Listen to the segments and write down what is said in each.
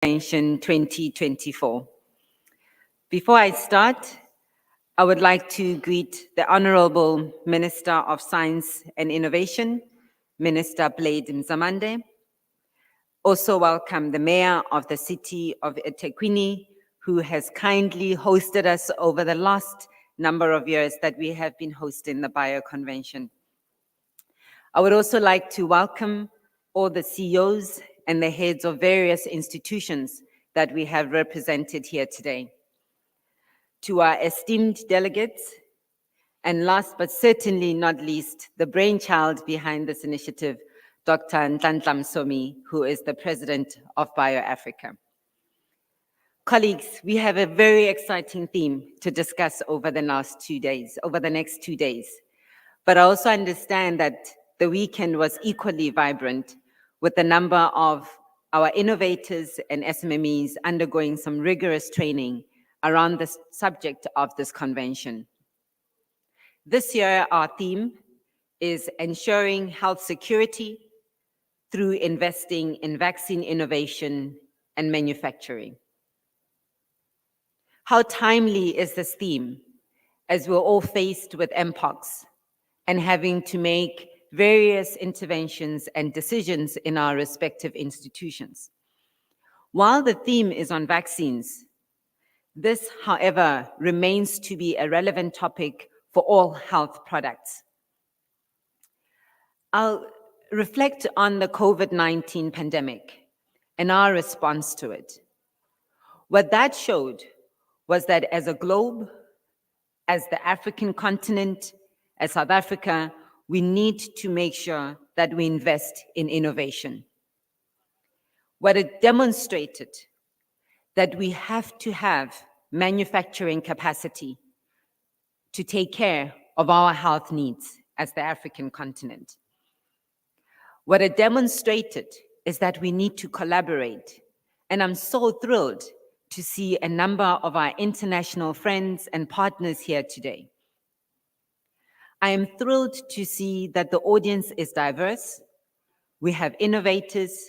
Convention 2024. Before I start, I would like to greet the Honorable Minister of Science and Innovation, Minister Blade Mzamande. Also welcome the Mayor of the city of eThekwini, who has kindly hosted us over the last number of years that we have been hosting the Bio Convention. I would also like to welcome all the CEOs and the heads of various institutions that we have represented here today. To our esteemed delegates, and last but certainly not least, the brainchild behind this initiative, Dr. Nhlanhla Msomi, who is the president of BioAfrica. Colleagues, we have a very exciting theme to discuss over the next 2 days. But I also understand that the weekend was equally vibrant, with a number of our innovators and SMMEs undergoing some rigorous training around the subject of this convention. This year, our theme is ensuring health security through investing in vaccine innovation and manufacturing. How timely is this theme as we're all faced with mpox and having to make various interventions and decisions in our respective institutions? While the theme is on vaccines, this, however, remains to be a relevant topic for all health products. I'll reflect on the COVID-19 pandemic and our response to it. What that showed was that as a globe, as the African continent, as South Africa, we need to make sure that we invest in innovation. What it demonstrated that we have to have manufacturing capacity to take care of our health needs as the African continent. What it demonstrated is that we need to collaborate, and I'm so thrilled to see a number of our international friends and partners here today. I am thrilled to see that the audience is diverse. We have innovators,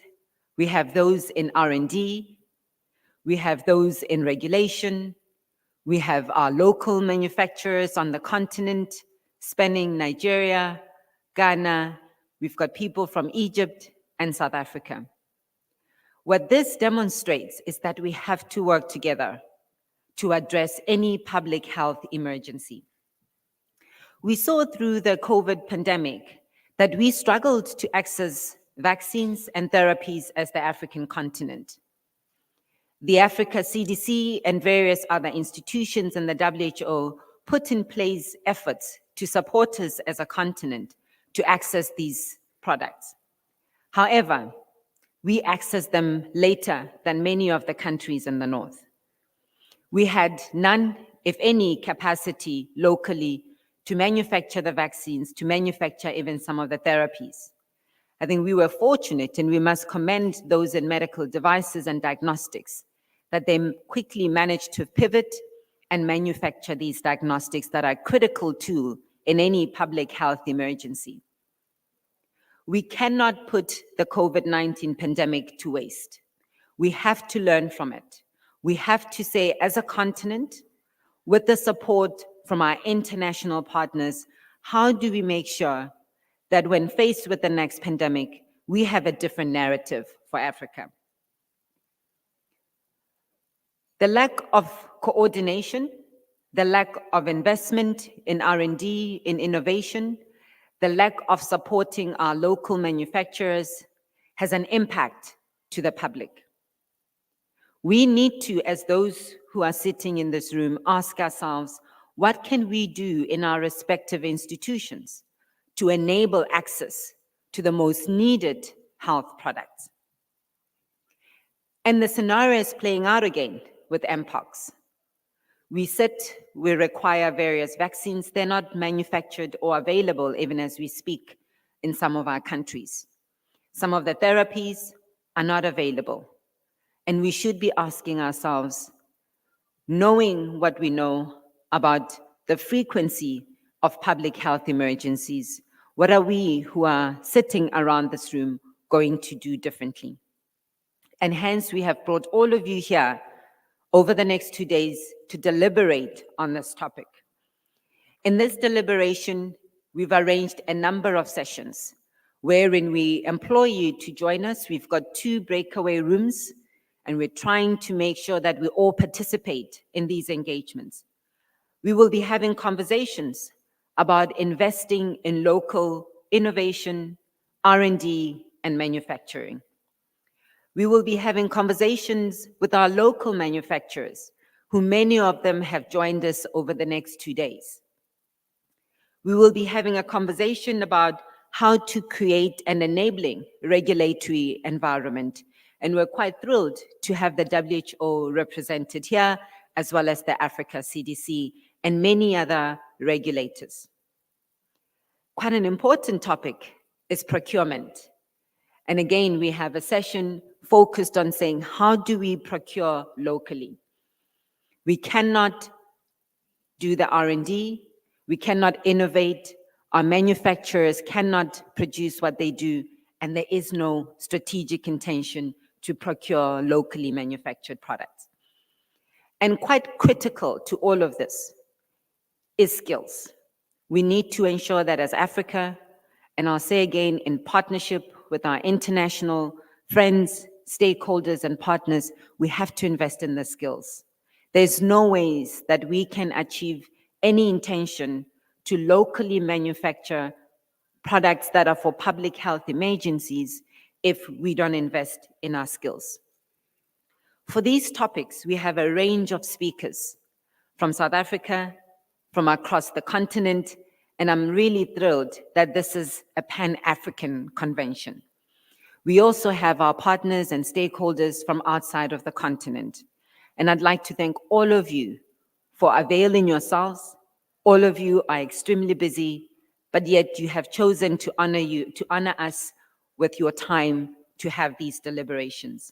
we have those in R&D, we have those in regulation, we have our local manufacturers on the continent, spanning Nigeria, Ghana, we've got people from Egypt and South Africa. What this demonstrates is that we have to work together to address any public health emergency. We saw through the COVID pandemic that we struggled to access vaccines and therapies as the African continent. The Africa CDC and various other institutions and the WHO put in place efforts to support us as a continent to access these products. However, we accessed them later than many of the countries in the north. We had none, if any, capacity locally to manufacture the vaccines, to manufacture even some of the therapies. I think we were fortunate, and we must commend those in medical devices and diagnostics, that they quickly managed to pivot and manufacture these diagnostics that are a critical tool in any public health emergency. We cannot put the COVID-19 pandemic to waste. We have to learn from it. We have to say, as a continent, with the support from our international partners, how do we make sure that when faced with the next pandemic, we have a different narrative for Africa? The lack of coordination, the lack of investment in R&D, in innovation, the lack of supporting our local manufacturers has an impact to the public. We need to, as those who are sitting in this room, ask ourselves, what can we do in our respective institutions to enable access to the most needed health products? And the scenario is playing out again with mpox. We require various vaccines. They're not manufactured or available even as we speak in some of our countries. Some of the therapies are not available. And we should be asking ourselves, knowing what we know about the frequency of public health emergencies, what are we who are sitting around this room going to do differently? And hence, we have brought all of you here over the next 2 days to deliberate on this topic. In this deliberation, we've arranged a number of sessions wherein we implore you to join us. We've got 2 breakaway rooms, and we're trying to make sure that we all participate in these engagements. We will be having conversations about investing in local innovation, R&D, and manufacturing. We will be having conversations with our local manufacturers, who many of them have joined us over the next 2 days. We will be having a conversation about how to create an enabling regulatory environment. And we're quite thrilled to have the WHO represented here, as well as the Africa CDC and many other regulators. Quite an important topic is procurement. And again, we have a session focused on saying, how do we procure locally? We cannot do the R&D, we cannot innovate, our manufacturers cannot produce what they do, and there is no strategic intention to procure locally manufactured products. And quite critical to all of this is skills. We need to ensure that as Africa, and I'll say again, in partnership with our international friends, stakeholders, and partners, we have to invest in the skills. There's no ways that we can achieve any intention to locally manufacture products that are for public health emergencies if we don't invest in our skills. For these topics, we have a range of speakers from South Africa, from across the continent, and I'm really thrilled that this is a Pan-African convention. We also have our partners and stakeholders from outside of the continent. And I'd like to thank all of you for availing yourselves. All of you are extremely busy, but yet you have chosen to honor us with your time to have these deliberations.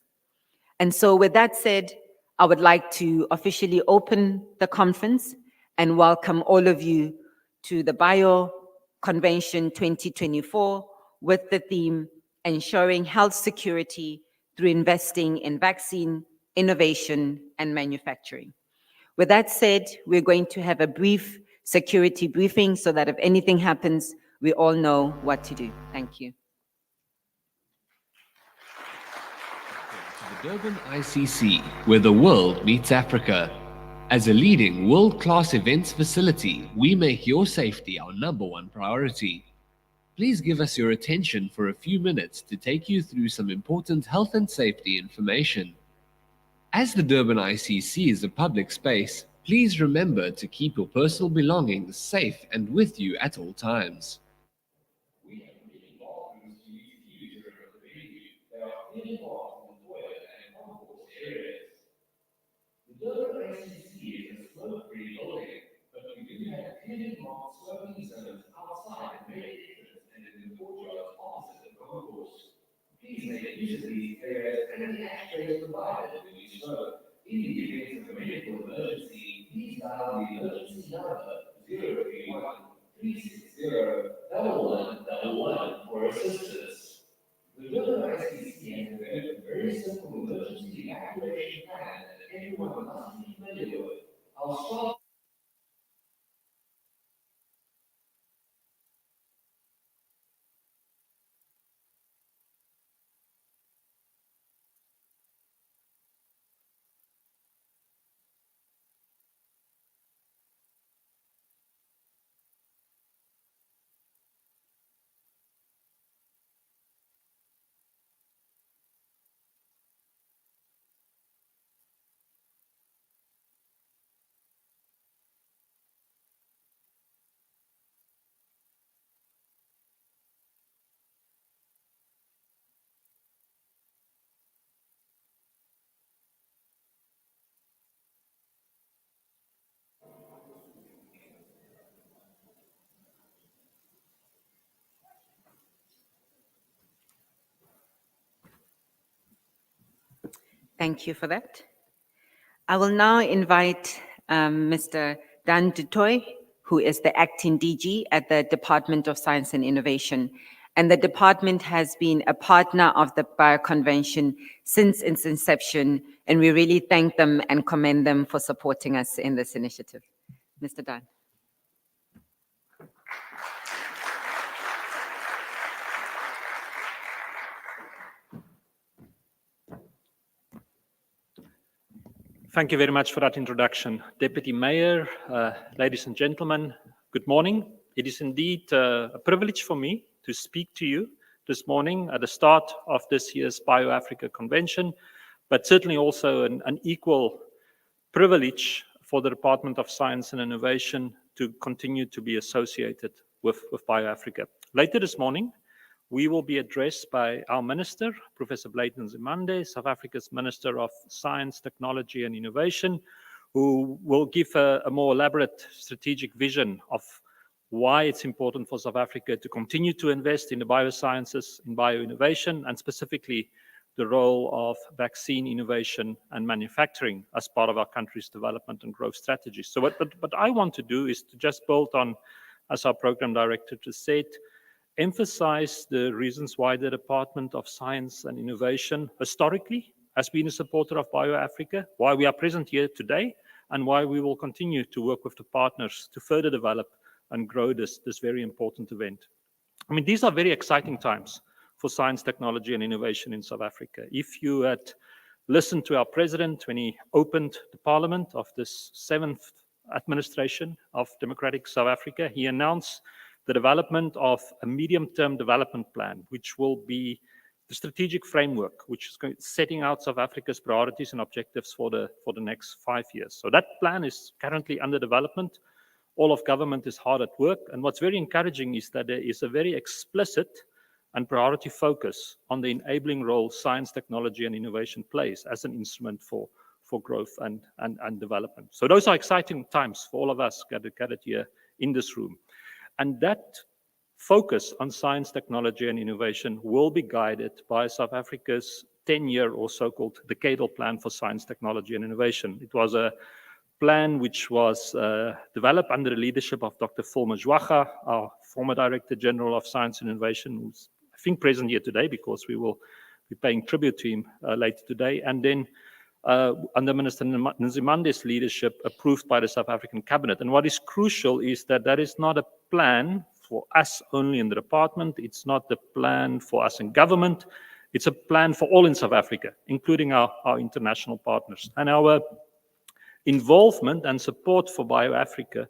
And so with that said, I would like to officially open the conference and welcome all of you to the Bio Convention 2024 with the theme, Ensuring Health Security Through Investing in Vaccine, Innovation, and Manufacturing. With that said, we're going to have a brief security briefing so that if anything happens, we all know what to do. Thank you. To the Durban ICC, where the world meets Africa. As a leading world-class events facility, we make your safety our #1 priority. Please give us your attention for a few minutes to take you through some important health and safety information. As the Durban ICC is a public space, please remember to keep your personal belongings safe and with you at all times. We have many bathrooms to use during the venue. There are plenty of bathrooms, toilet and concourse areas. The Durban ICC is a smoke-free building, but we do have clearly marked smoking zones outside the main entrance and in the courtyard opposite the concourse. Please make use of these areas and the ashtrays provided when you smoke. In the event of a medical emergency, please dial the emergency number 031-360-1111 for assistance. The Durban ICC has developed a very simple emergency evacuation plan that everyone must be familiar with. I'll start. Thank you for that. I will now invite Mr. Dan du Toit, who is the acting DG at the Department of Science and Innovation. and the department has been a partner of the Bioconvention since its inception, and we really thank them and commend them for supporting us in this initiative. Mr. Dan. Thank you very much for that introduction. Deputy Mayor, ladies and gentlemen, good morning. It is indeed a privilege for me to speak to you this morning at the start of this year's BioAfrica Convention, but certainly also an equal privilege for the Department of Science and Innovation to continue to be associated with BioAfrica. Later this morning, we will be addressed by our Minister, Professor Blade Nzimande, South Africa's Minister of Science, Technology and Innovation, who will give a more elaborate strategic vision of why it's important for South Africa to continue to invest in the biosciences, in bioinnovation, and specifically the role of vaccine innovation and manufacturing as part of our country's development and growth strategies. So what I want to do is to just build on, as our program director just said, emphasize the reasons why the Department of Science and Innovation historically has been a supporter of BioAfrica, why we are present here today, and why we will continue to work with the partners to further develop and grow this very important event. I mean, these are very exciting times for science, technology, and innovation in South Africa. If you had listened to our president when he opened the parliament of this 7th administration of Democratic South Africa, he announced the development of a medium-term development plan, which will be the strategic framework, which is setting out South Africa's priorities and objectives for the next 5 years. So that plan is currently under development. All of government is hard at work. And what's very encouraging is that there is a very explicit and priority focus on the enabling role science, technology, and innovation plays as an instrument for growth and development. So those are exciting times for all of us gathered here in this room. And that focus on science, technology, and innovation will be guided by South Africa's 10-year or so-called Decadal plan for science, technology, and innovation. It was a plan which was developed under the leadership of Dr. Phil Mjwanga, our former Director General of Science and Innovation, who's, I think, present here today because we will be paying tribute to him later today. And then under Minister Nzimande's leadership, approved by the South African Cabinet. And what is crucial is that that is not a plan for us only in the department. It's not the plan for us in government. It's a plan for all in South Africa, including our international partners. And our involvement and support for BioAfrica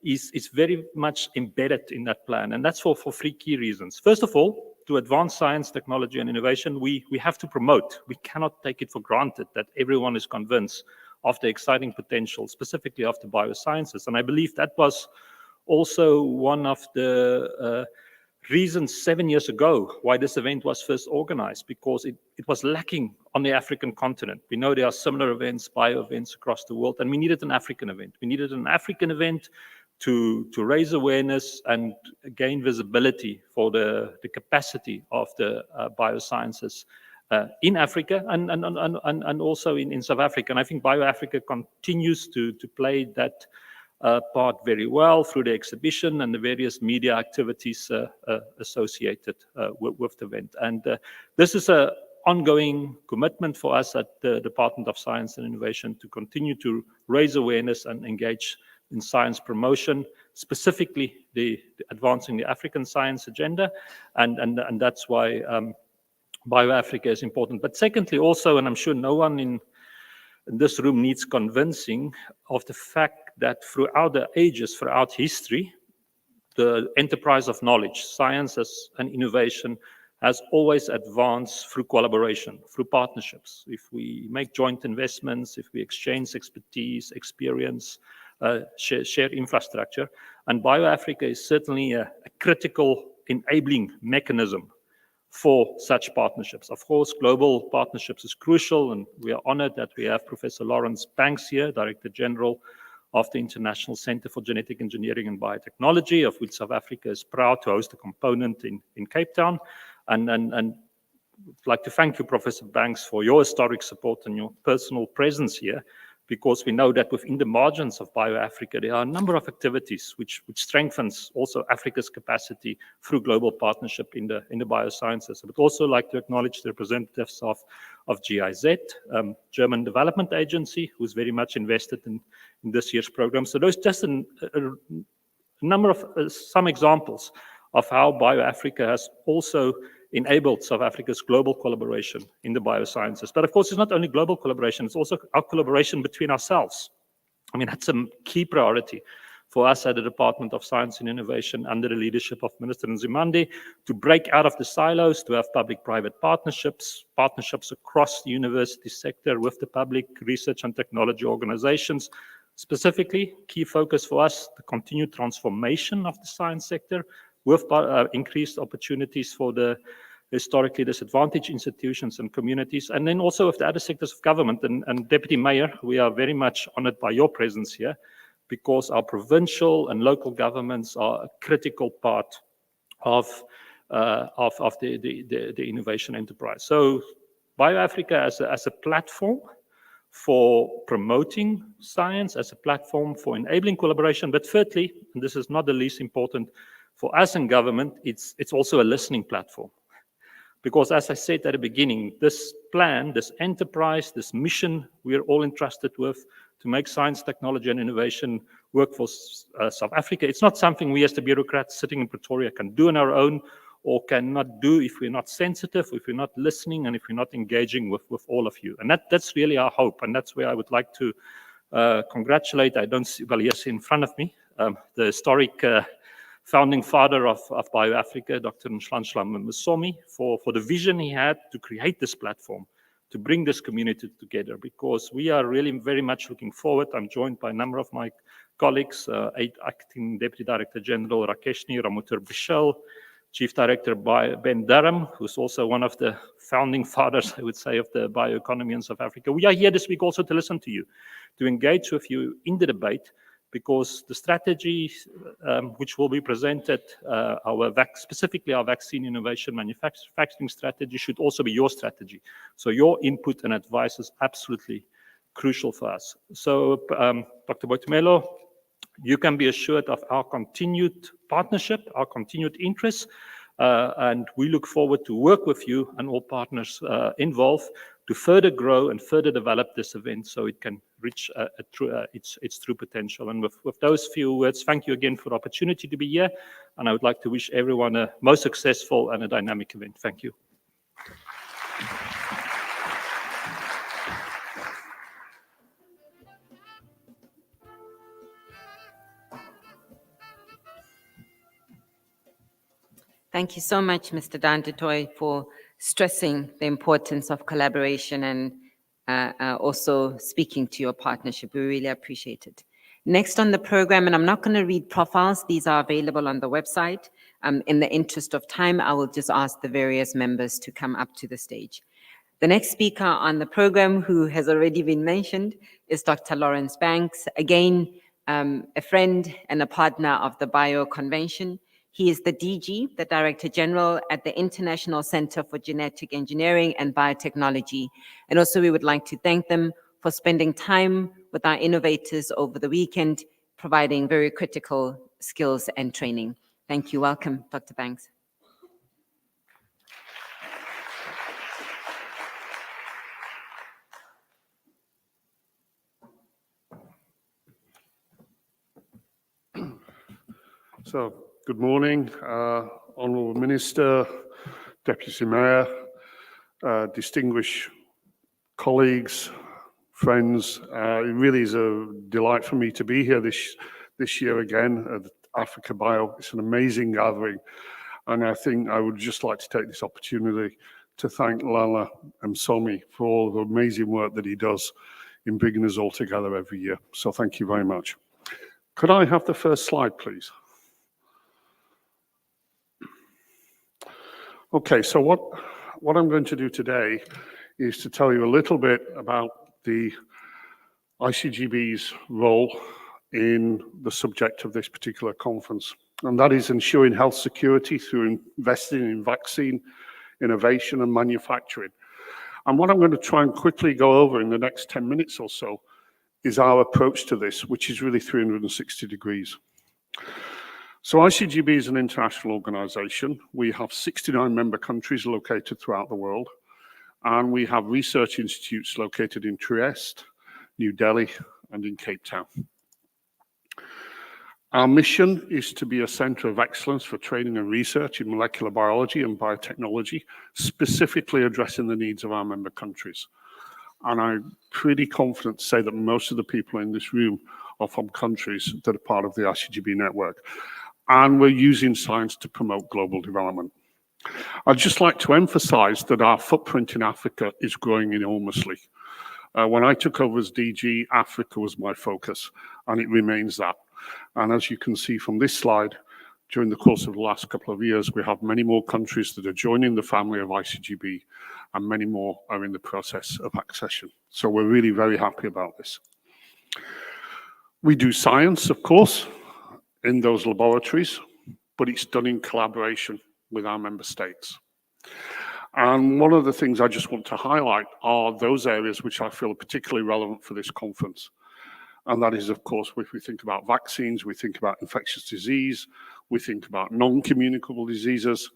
is very much embedded in that plan. And that's for 3 key reasons. First of all, to advance science, technology, and innovation, we have to promote. We cannot take it for granted that everyone is convinced of the exciting potential, specifically of the biosciences. And I believe that was also one of the reasons 7 years ago why this event was first organized, because it was lacking on the African continent. We know there are similar events, bio events across the world, and we needed an African event. We needed an African event to raise awareness and gain visibility for the capacity of the biosciences in Africa and also in South Africa. And I think BioAfrica continues to play that part very well through the exhibition and the various media activities associated with the event. And this is an ongoing commitment for us at the Department of Science and Innovation to continue to raise awareness and engage in science promotion, specifically the advancing the African science agenda, and that's why BioAfrica is important. But secondly, also, and I'm sure no one in this room needs convincing of the fact that throughout the ages, throughout history, the enterprise of knowledge, sciences and innovation has always advanced through collaboration, through partnerships. If we make joint investments, if we exchange expertise, experience, share infrastructure. And BioAfrica is certainly a critical enabling mechanism for such partnerships. Of course, global partnerships is crucial, and we are honored that we have Professor Lawrence Banks here, Director General of the International Center for Genetic Engineering and Biotechnology, of which South Africa is proud to host a component in Cape Town. And I'd like to thank you, Professor Banks, for your historic support and your personal presence here because we know that within the margins of BioAfrica, there are a number of activities which strengthens also Africa's capacity through global partnership in the biosciences. I would also like to acknowledge the representatives of GIZ, German Development Agency, who's very much invested in this year's program. So those just a number of some examples of how BioAfrica has also enabled South Africa's global collaboration in the biosciences. But of course, it's not only global collaboration, it's also our collaboration between ourselves. I mean, that's a key priority for us at the Department of Science and Innovation under the leadership of Minister Nzimande to break out of the silos, to have public-private partnerships across the university sector with the public research and technology organizations. Specifically, key focus for us, the continued transformation of the science sector with increased opportunities for the historically disadvantaged institutions and communities, and then also with the other sectors of government. And Deputy Mayor, we are very much honored by your presence here, because our provincial and local governments are a critical part of the innovation enterprise. So BioAfrica as a platform for promoting science, as a platform for enabling collaboration, but thirdly, and this is not the least important, for us in government, it's also a listening platform. Because as I said at the beginning, this plan, this enterprise, this mission we are all entrusted with to make science, technology, and innovation work for South Africa, it's not something we as the bureaucrats sitting in Pretoria can do on our own or cannot do if we're not sensitive, if we're not listening, and if we're not engaging with all of you. And that's really our hope, and that's where I would like to congratulate, I don't see, well, yes, in front of me, the historic founding father of BioAfrica, Dr. Nhlanhla Msomi, for the vision he had to create this platform, to bring this community together, because we are really very much looking forward. I'm joined by a number of my colleagues, Acting Deputy Director General Rakeshni Ramuter-Bichel, Chief Director Ben Durham, who's also one of the founding fathers, I would say, of the bioeconomy in South Africa. We are here this week also to listen to you, to engage with you in the debate, because the strategy which will be presented, specifically our vaccine innovation manufacturing strategy, should also be your strategy. So your input and advice is absolutely crucial for us. So Dr. Boitumelo, you can be assured of our continued partnership, our continued interest, and we look forward to work with you and all partners involved to further grow and further develop this event so it can reach its true potential. And with those few words, thank you again for the opportunity to be here, and I would like to wish everyone a most successful and a dynamic event. Thank you. Thank you so much, Mr. Dandutoy, for stressing the importance of collaboration and also speaking to your partnership. We really appreciate it. Next on the program, and I'm not going to read profiles, these are available on the website. In the interest of time, I will just ask the various members to come up to the stage. The next speaker on the program, who has already been mentioned, is Dr. Lawrence Banks, again, a friend and a partner of the Bio Convention. He is the DG, the Director General at the International Center for Genetic Engineering and Biotechnology. And also we would like to thank them for spending time with our innovators over the weekend, providing very critical skills and training. Thank you. Welcome, Dr. Banks. So, good morning, Honourable Minister, Deputy Mayor, distinguished colleagues, friends. It really is a delight for me to be here this year again at Africa Bio. It's an amazing gathering, and I think I would just like to take this opportunity to thank Lala Msomi for all the amazing work that he does in bringing us all together every year. So thank you very much. Could I have the first slide, please? Okay, so what I'm going to do today is to tell you a little bit about the ICGB's role in the subject of this particular conference, and that is ensuring health security through investing in vaccine innovation and manufacturing. And what I'm going to try and quickly go over in the next 10 minutes or so is our approach to this, which is really 360 degrees. So ICGB is an international organization. We have 69 member countries located throughout the world, and we have research institutes located in Trieste, New Delhi, and in Cape Town. Our mission is to be a center of excellence for training and research in molecular biology and biotechnology, specifically addressing the needs of our member countries. And I'm pretty confident to say that most of the people in this room are from countries that are part of the ICGB network. And we're using science to promote global development. I'd just like to emphasize that our footprint in Africa is growing enormously. When I took over as DG, Africa was my focus, and it remains that. And as you can see from this slide, during the course of the last couple of years, we have many more countries that are joining the family of ICGB, and many more are in the process of accession. So we're really very happy about this. We do science, of course, in those laboratories, but it's done in collaboration with our member states. And one of the things I just want to highlight are those areas which I feel are particularly relevant for this conference. And that is, of course, if we think about vaccines, we think about infectious disease, we think about non-communicable diseases,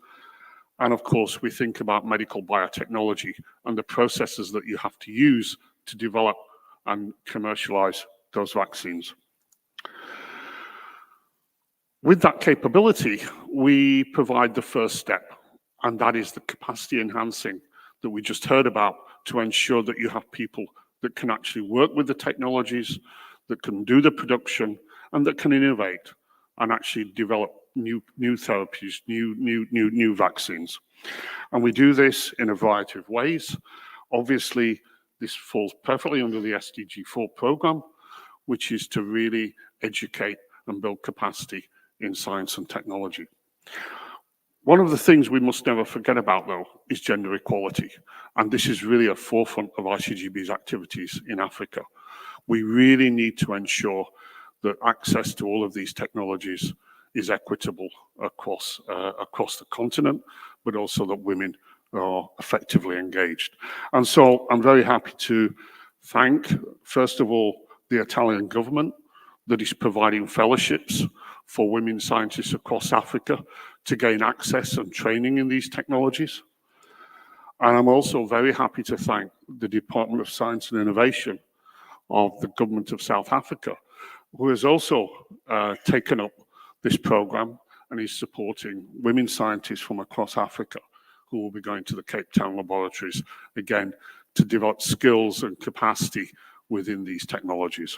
and of course, we think about medical biotechnology and the processes that you have to use to develop and commercialize those vaccines. With that capability, we provide the first step, and that is the capacity enhancing that we just heard about to ensure that you have people that can actually work with the technologies, that can do the production, and that can innovate and actually develop new therapies, new vaccines. And we do this in a variety of ways. Obviously, this falls perfectly under the SDG 4 program, which is to really educate and build capacity in science and technology. One of the things we must never forget about, though, is gender equality. And this is really a forefront of ICGB's activities in Africa. We really need to ensure that access to all of these technologies is equitable across the continent, but also that women are effectively engaged. And so I'm very happy to thank, first of all, the Italian government that is providing fellowships for women scientists across Africa to gain access and training in these technologies. And I'm also very happy to thank the Department of Science and Innovation of the government of South Africa, who has also taken up this program and is supporting women scientists from across Africa who will be going to the Cape Town laboratories, again, to develop skills and capacity within these technologies.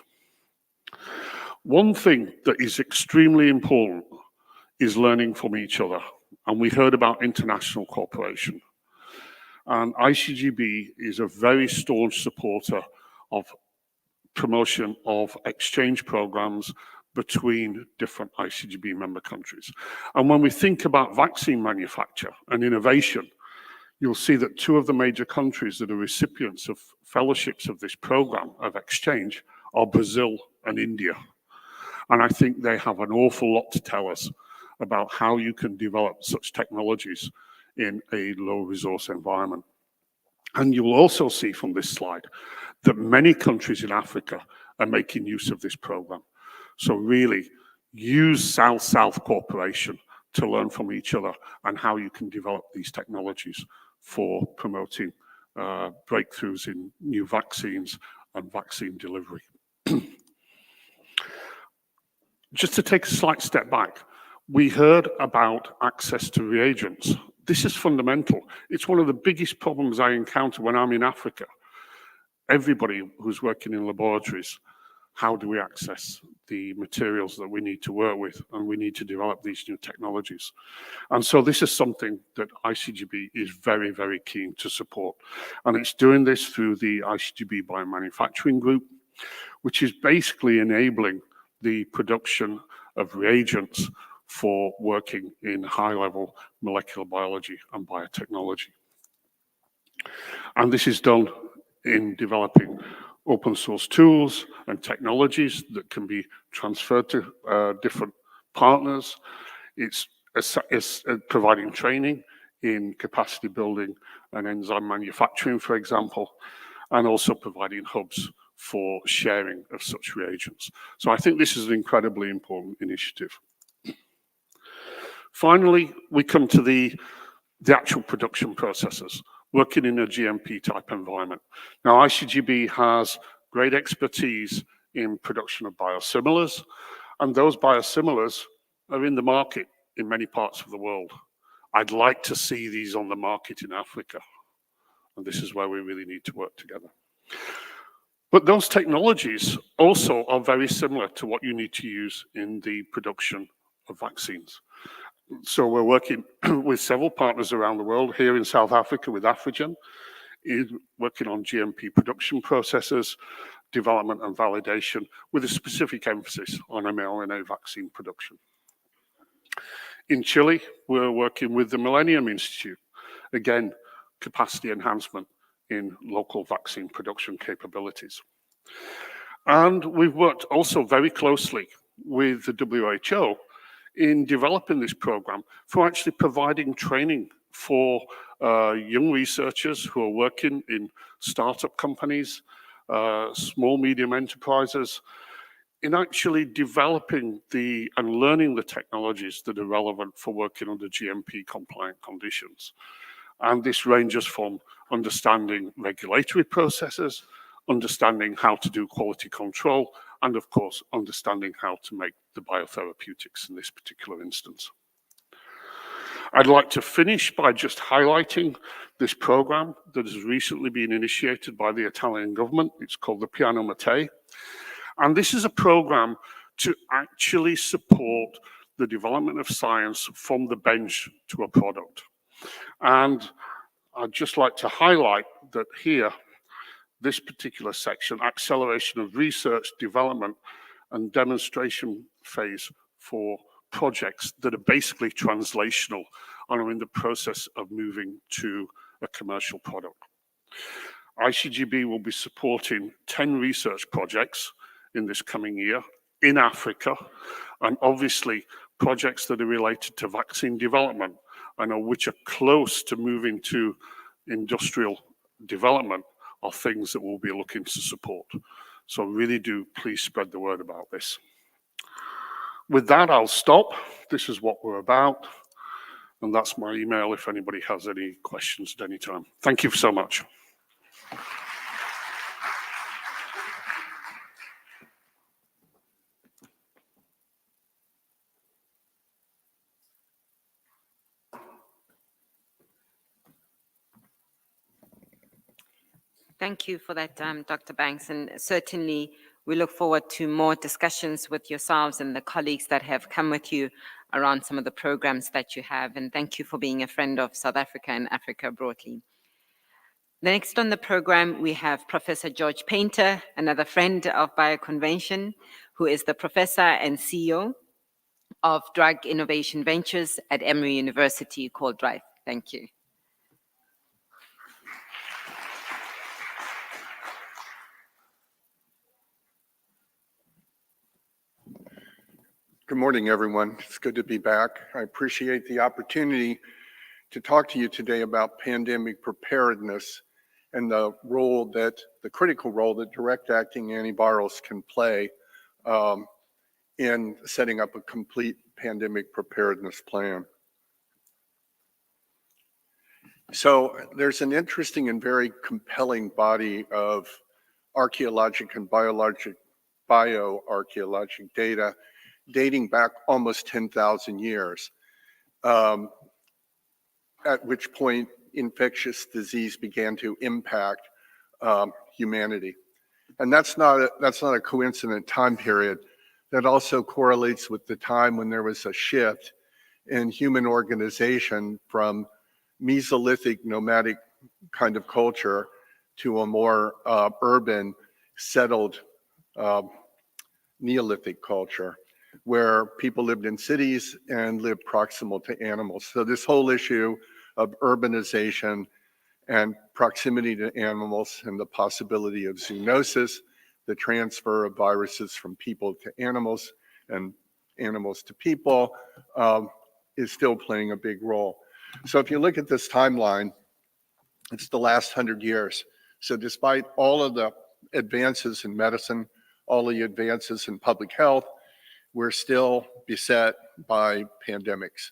One thing that is extremely important is learning from each other. And we heard about international cooperation. And ICGB is a very staunch supporter of promotion of exchange programs between different ICGB member countries. And when we think about vaccine manufacture and innovation, you'll see that two of the major countries that are recipients of fellowships of this program of exchange are Brazil and India. And I think they have an awful lot to tell us about how you can develop such technologies in a low resource environment. And you'll also see from this slide that many countries in Africa are making use of this program. So really use South-South cooperation to learn from each other and how you can develop these technologies for promoting breakthroughs in new vaccines and vaccine delivery. Just to take a slight step back, we heard about access to reagents. This is fundamental. It's one of the biggest problems I encounter when I'm in Africa. Everybody who's working in laboratories, how do we access the materials that we need to work with, and we need to develop these new technologies. And so this is something that ICGB is very, very keen to support. And it's doing this through the ICGB Biomanufacturing Group, which is basically enabling the production of reagents for working in high-level molecular biology and biotechnology. And this is done in developing open source tools and technologies that can be transferred to different partners. It's providing training in capacity building and enzyme manufacturing, for example, and also providing hubs for sharing of such reagents. So I think this is an incredibly important initiative. Finally, we come to the actual production processes, working in a GMP type environment. Now, ICGB has great expertise in production of biosimilars, and those biosimilars are in the market in many parts of the world. I'd like to see these on the market in Africa, and this is where we really need to work together. But those technologies also are very similar to what you need to use in the production of vaccines. So we're working with several partners around the world, here in South Africa with Afrigen, working on GMP production processes, development and validation, with a specific emphasis on mRNA vaccine production. In Chile, we're working with the Millennium Institute, again, capacity enhancement in local vaccine production capabilities. And we've worked also very closely with the WHO in developing this program for actually providing training for young researchers who are working in startup companies, small, medium enterprises, in actually developing and learning the technologies that are relevant for working under GMP compliant conditions. And this ranges from understanding regulatory processes, understanding how to do quality control, and of course, understanding how to make the biotherapeutics in this particular instance. I'd like to finish by just highlighting this program that has recently been initiated by the Italian government. It's called the Piano Mattei. And this is a program to actually support the development of science from the bench to a product. And I'd just like to highlight that here, this particular section, acceleration of research, development, and demonstration phase for projects that are basically translational and are in the process of moving to a commercial product. ICGB will be supporting 10 research projects in this coming year in Africa, and obviously projects that are related to vaccine development and which are close to moving to industrial development are things that we'll be looking to support. So really do please spread the word about this. With that, I'll stop. This is what we're about. And that's my email if anybody has any questions at any time. Thank you so much. Thank you for that, Dr. Banks. And certainly we look forward to more discussions with yourselves and the colleagues that have come with you around some of the programs that you have. And thank you for being a friend of South Africa and Africa broadly. Next on the program, we have Professor George Painter, another friend of Bioconvention, who is the professor and CEO of Drug Innovation Ventures at Emory University called DRIVE. Thank you. Good morning, everyone. It's good to be back. I appreciate the opportunity to talk to you today about pandemic preparedness and the critical role that direct-acting antivirals can play in setting up a complete pandemic preparedness plan. So there's an interesting and very compelling body of archaeologic and bioarchaeologic data dating back almost 10,000 years, at which point infectious disease began to impact humanity. And that's not a coincident time period. That also correlates with the time when there was a shift in human organization from Mesolithic nomadic kind of culture to a more urban, settled Neolithic culture, where people lived in cities and lived proximal to animals. So this whole issue of urbanization and proximity to animals and the possibility of zoonosis, the transfer of viruses from people to animals and animals to people, is still playing a big role. So if you look at this timeline, it's the last 100 years. So despite all of the advances in medicine, all the advances in public health, we're still beset by pandemics.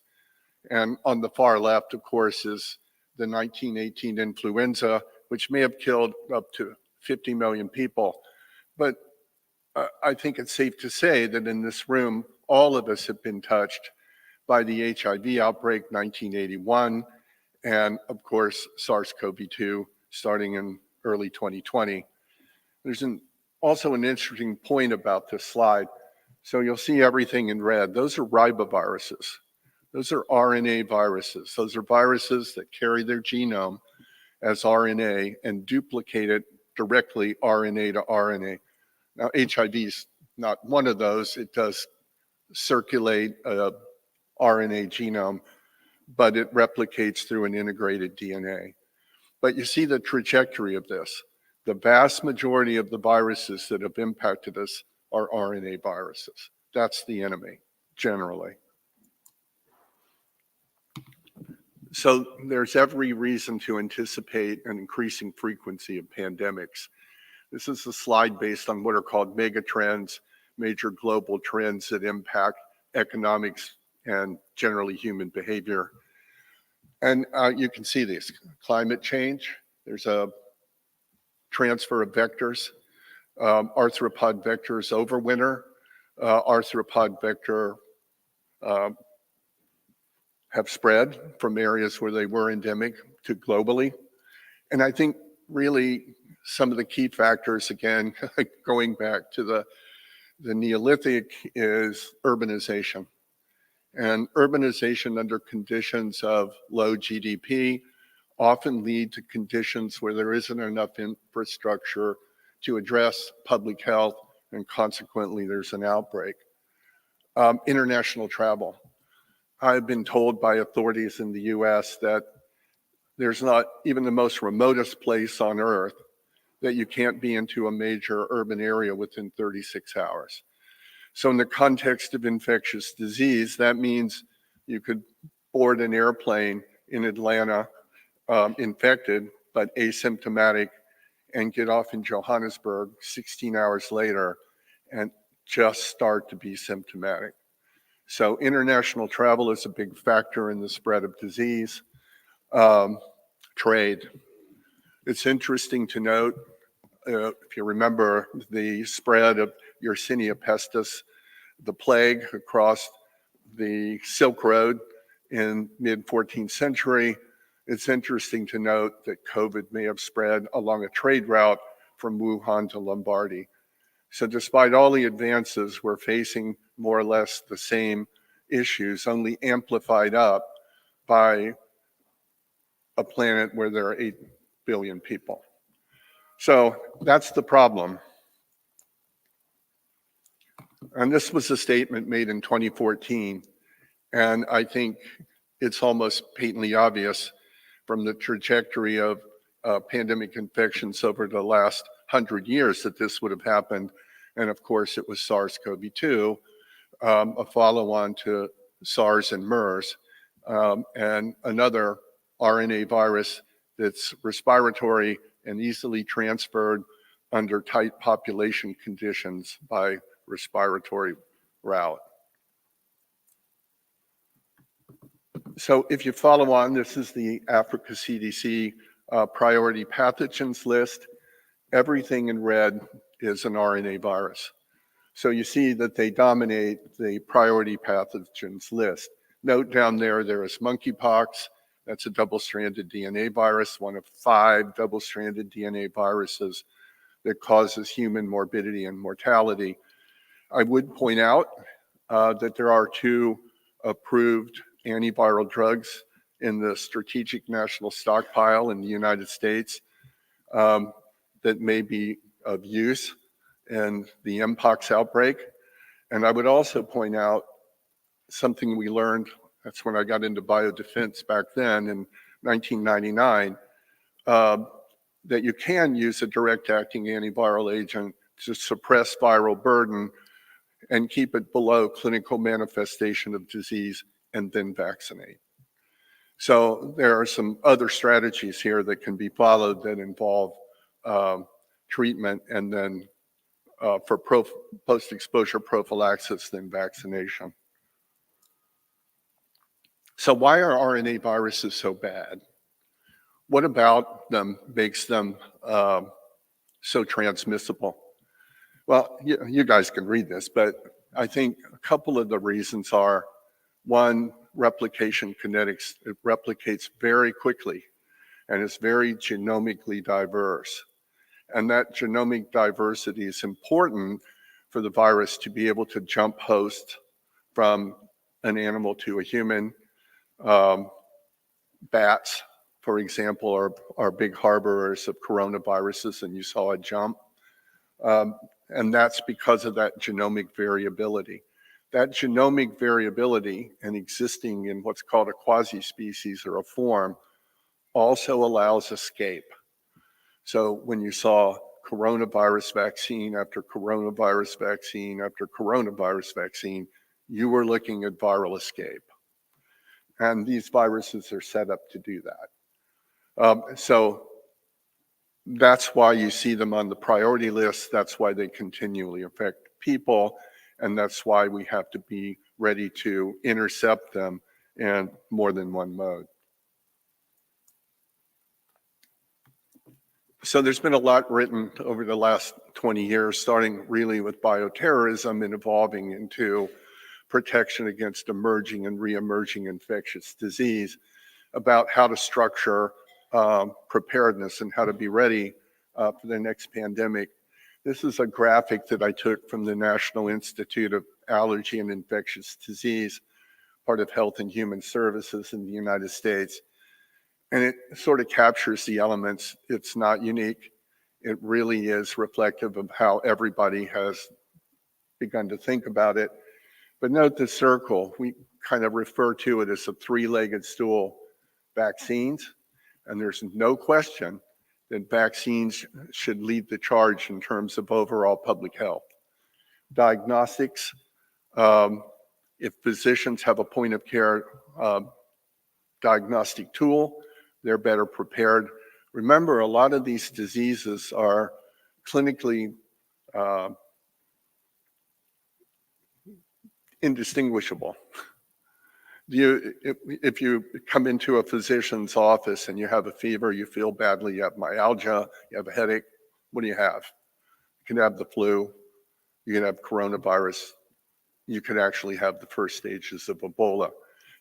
And on the far left, of course, is the 1918 influenza, which may have killed up to 50 million people. But I think it's safe to say that in this room, all of us have been touched by the HIV outbreak, 1981, and of course, SARS-CoV-2 starting in early 2020. There's also an interesting point about this slide. So you'll see everything in red. Those are riboviruses. Those are RNA viruses. Those are viruses that carry their genome as RNA and duplicate it directly RNA to RNA. Now, HIV is not one of those. It does circulate a RNA genome, but it replicates through an integrated DNA. But you see the trajectory of this. The vast majority of the viruses that have impacted us are RNA viruses. That's the enemy, generally. So there's every reason to anticipate an increasing frequency of pandemics. This is a slide based on what are called mega trends, major global trends that impact economics and generally human behavior. And you can see these. Climate change, there's a transfer of vectors. Arthropod vectors overwinter. Arthropod vector have spread from areas where they were endemic to globally. And I think really some of the key factors, again, going back to the Neolithic, is urbanization. And urbanization under conditions of low GDP often lead to conditions where there isn't enough infrastructure to address public health, and consequently there's an outbreak. International travel. I've been told by authorities in the US that there's not even the most remotest place on earth that you can't be into a major urban area within 36 hours. So in the context of infectious disease, that means you could board an airplane in Atlanta infected but asymptomatic and get off in Johannesburg 16 hours later and just start to be symptomatic. So international travel is a big factor in the spread of disease. Trade. It's interesting to note, if you remember the spread of Yersinia pestis, the plague across the Silk Road in mid-14th century, it's interesting to note that COVID may have spread along a trade route from Wuhan to Lombardy. So despite all the advances, we're facing more or less the same issues, only amplified up by a planet where there are 8 billion people. So that's the problem. And this was a statement made in 2014. And I think it's almost patently obvious from the trajectory of pandemic infections over the last 100 years that this would have happened. And of course, it was SARS-CoV-2, a follow-on to SARS and MERS, and another RNA virus that's respiratory and easily transferred under tight population conditions by respiratory route. So if you follow on, this is the Africa CDC priority pathogens list. Everything in red is an RNA virus. So you see that they dominate the priority pathogens list. Note down there, there is monkeypox. That's a double-stranded DNA virus, one of 5 double-stranded DNA viruses that causes human morbidity and mortality. I would point out that there are 2 approved antiviral drugs in the strategic national stockpile in the United States that may be of use in the Mpox outbreak. And I would also point out something we learned, that's when I got into biodefense back then in 1999, that you can use a direct-acting antiviral agent to suppress viral burden and keep it below clinical manifestation of disease and then vaccinate. So there are some other strategies here that can be followed that involve treatment, and then for post-exposure prophylaxis, then vaccination. So why are RNA viruses so bad? What about them makes them so transmissible? Well, you guys can read this, but I think a couple of the reasons are, one, replication kinetics. It replicates very quickly and is very genomically diverse. And that genomic diversity is important for the virus to be able to jump host from an animal to a human. Bats, for example, are big harborers of coronaviruses, and you saw a jump. And that's because of that genomic variability. That genomic variability and existing in what's called a quasi-species or a form also allows escape. So when you saw coronavirus vaccine after coronavirus vaccine after coronavirus vaccine, you were looking at viral escape. And these viruses are set up to do that. So that's why you see them on the priority list. That's why they continually affect people. And that's why we have to be ready to intercept them in more than one mode. So there's been a lot written over the last 20 years, starting really with bioterrorism and evolving into protection against emerging and re-emerging infectious disease, about how to structure preparedness and how to be ready for the next pandemic. This is a graphic that I took from the National Institute of Allergy and Infectious Disease, part of Health and Human Services in the United States. And it sort of captures the elements. It's not unique. It really is reflective of how everybody has begun to think about it. But note the circle. We kind of refer to it as a three-legged stool: vaccines. And there's no question that vaccines should lead the charge in terms of overall public health. Diagnostics, if physicians have a point of care diagnostic tool, they're better prepared. Remember, a lot of these diseases are clinically indistinguishable. If you come into a physician's office and you have a fever, you feel badly, you have myalgia, you have a headache, what do you have? You can have the flu, you can have coronavirus, you could actually have the first stages of Ebola.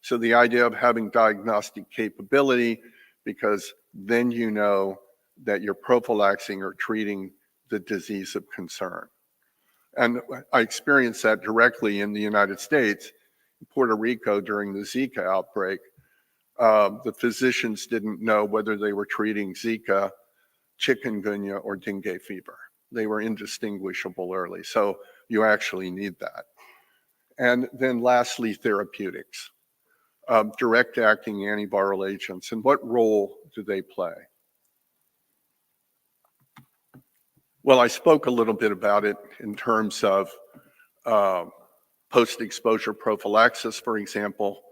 So the idea of having diagnostic capability, because then you know that you're prophylaxing or treating the disease of concern. And I experienced that directly in the United States. In Puerto Rico during the Zika outbreak, the physicians didn't know whether they were treating Zika, chikungunya, or dengue fever. They were indistinguishable early, so you actually need that. And then lastly, therapeutics. Direct-acting antiviral agents, and what role do they play? Well, I spoke a little bit about it in terms of post-exposure prophylaxis, for example.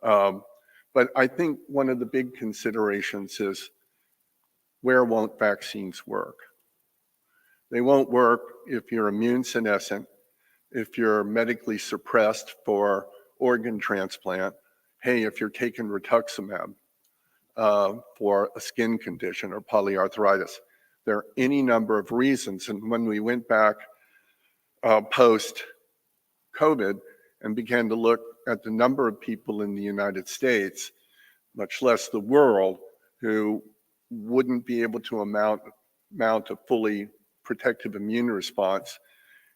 But I think one of the big considerations is, where won't vaccines work? They won't work if you're immune senescent, if you're medically suppressed for organ transplant. Hey, if you're taking rituximab for a skin condition or polyarthritis. There are any number of reasons. And when we went back post-COVID and began to look at the number of people in the United States, much less the world, who wouldn't be able to mount a fully protective immune response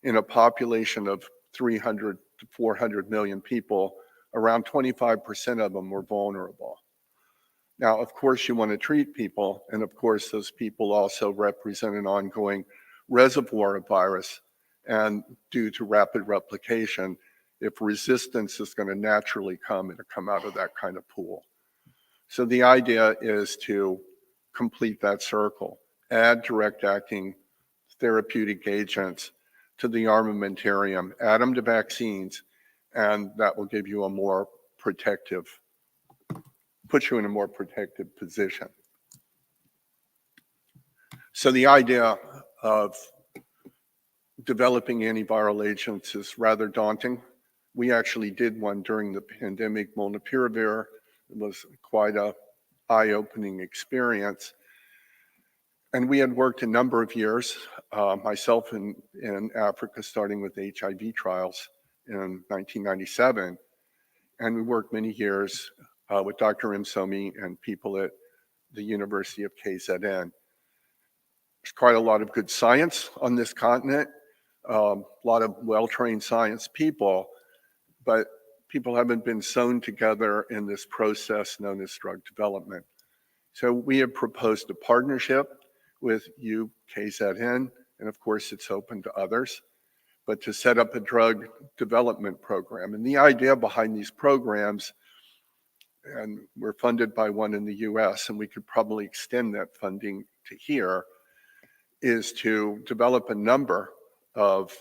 in a population of 300 to 400 million people, around 25% of them were vulnerable. Now, of course, you want to treat people, and of course, those people also represent an ongoing reservoir of virus, and due to rapid replication, if resistance is going to naturally come, it'll come out of that kind of pool. So the idea is to complete that circle, add direct-acting therapeutic agents to the armamentarium, add them to vaccines, and that will give you a more protective, put you in a more protective position. So the idea of developing antiviral agents is rather daunting. We actually did one during the pandemic, molnupiravir. It was quite a eye-opening experience. And we had worked a number of years, myself in Africa, starting with HIV trials in 1997. And we worked many years with Dr. Msomi and people at the University of KZN. There's quite a lot of good science on this continent, a lot of well-trained science people, but people haven't been sewn together in this process known as drug development. So we have proposed a partnership with UKZN, and of course it's open to others, but to set up a drug development program. And the idea behind these programs, and we're funded by one in the US, and we could probably extend that funding to here, is to develop a number of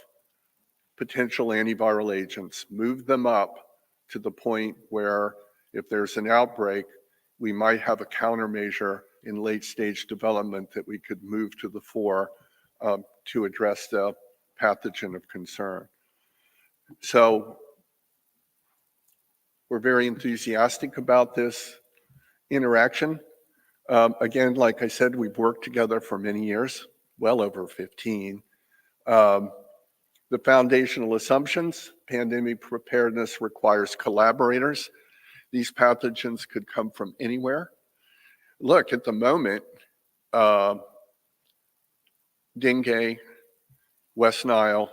potential antiviral agents, move them up to the point where if there's an outbreak, we might have a countermeasure in late stage development that we could move to the fore to address the pathogen of concern. So we're very enthusiastic about this interaction. Again, like I said, we've worked together for many years, well over 15. The foundational assumptions, pandemic preparedness requires collaborators. These pathogens could come from anywhere. Look, at the moment, dengue, West Nile,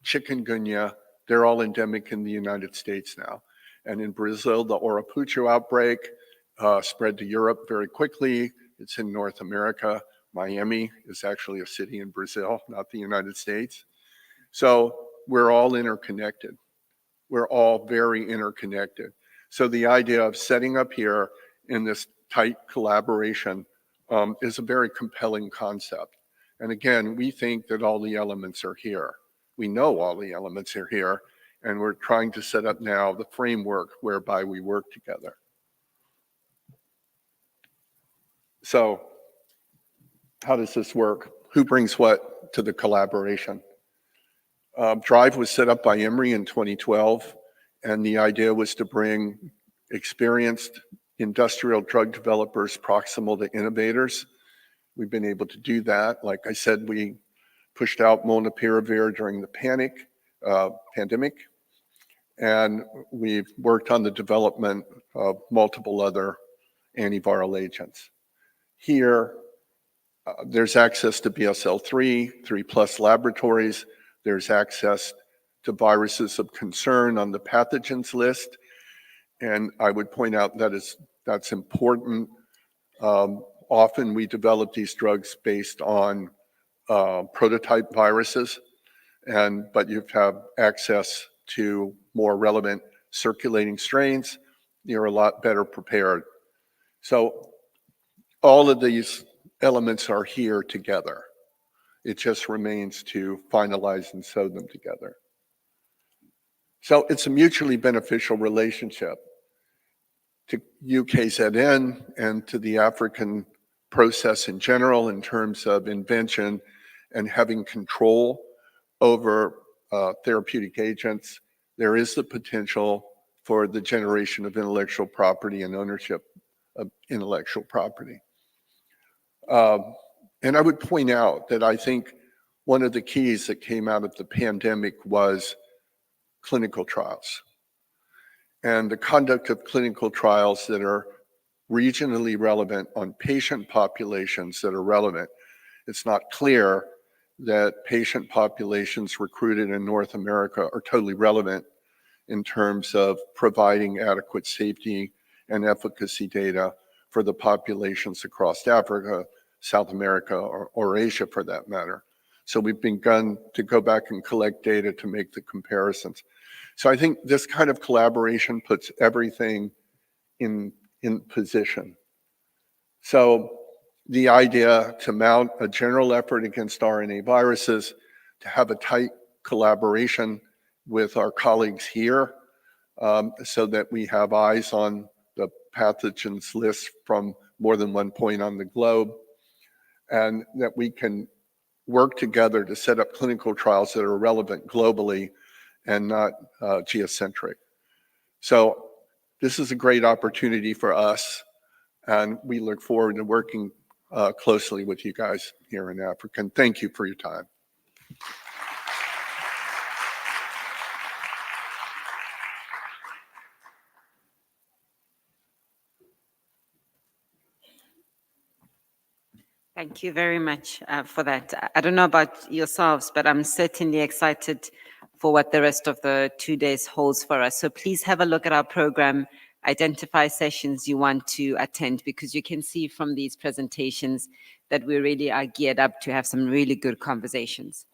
chikungunya, they're all endemic in the United States now. And in Brazil, the Ourapucho outbreak spread to Europe very quickly. It's in North America. Miami is actually a city in Brazil, not the United States. So we're all interconnected. We're all very interconnected. So the idea of setting up here in this tight collaboration is a very compelling concept. And again, we think that all the elements are here. We know all the elements are here, and we're trying to set up now the framework whereby we work together. So how does this work? Who brings what to the collaboration? Drive was set up by Emory in 2012, and the idea was to bring experienced industrial drug developers proximal to innovators. We've been able to do that. Like I said, we pushed out molnupiravir during the pandemic, and we've worked on the development of multiple other antiviral agents. Here, there's access to BSL-3, 3+ laboratories. There's access to viruses of concern on the pathogens list. And I would point out that's important. Often we develop these drugs based on prototype viruses, but you have access to more relevant circulating strains. You're a lot better prepared. So all of these elements are here together. It just remains to finalize and sew them together. So it's a mutually beneficial relationship to UKZN and to the African process in general in terms of invention and having control over therapeutic agents. There is the potential for the generation of intellectual property and ownership of intellectual property. And I would point out that I think one of the keys that came out of the pandemic was clinical trials. And the conduct of clinical trials that are regionally relevant on patient populations that are relevant. It's not clear that patient populations recruited in North America are totally relevant in terms of providing adequate safety and efficacy data for the populations across Africa, South America, or Asia for that matter. So we've begun to go back and collect data to make the comparisons. So I think this kind of collaboration puts everything in position. So the idea to mount a general effort against RNA viruses, to have a tight collaboration with our colleagues here so that we have eyes on the pathogens list from more than one point on the globe, and that we can work together to set up clinical trials that are relevant globally and not geocentric. So this is a great opportunity for us, and we look forward to working closely with you guys here in Africa. And thank you for your time. Thank you very much for that. I don't know about yourselves, but I'm certainly excited for what the rest of the 2 days holds for us. So please have a look at our program, identify sessions you want to attend, because you can see from these presentations that we really are geared up to have some really good conversations.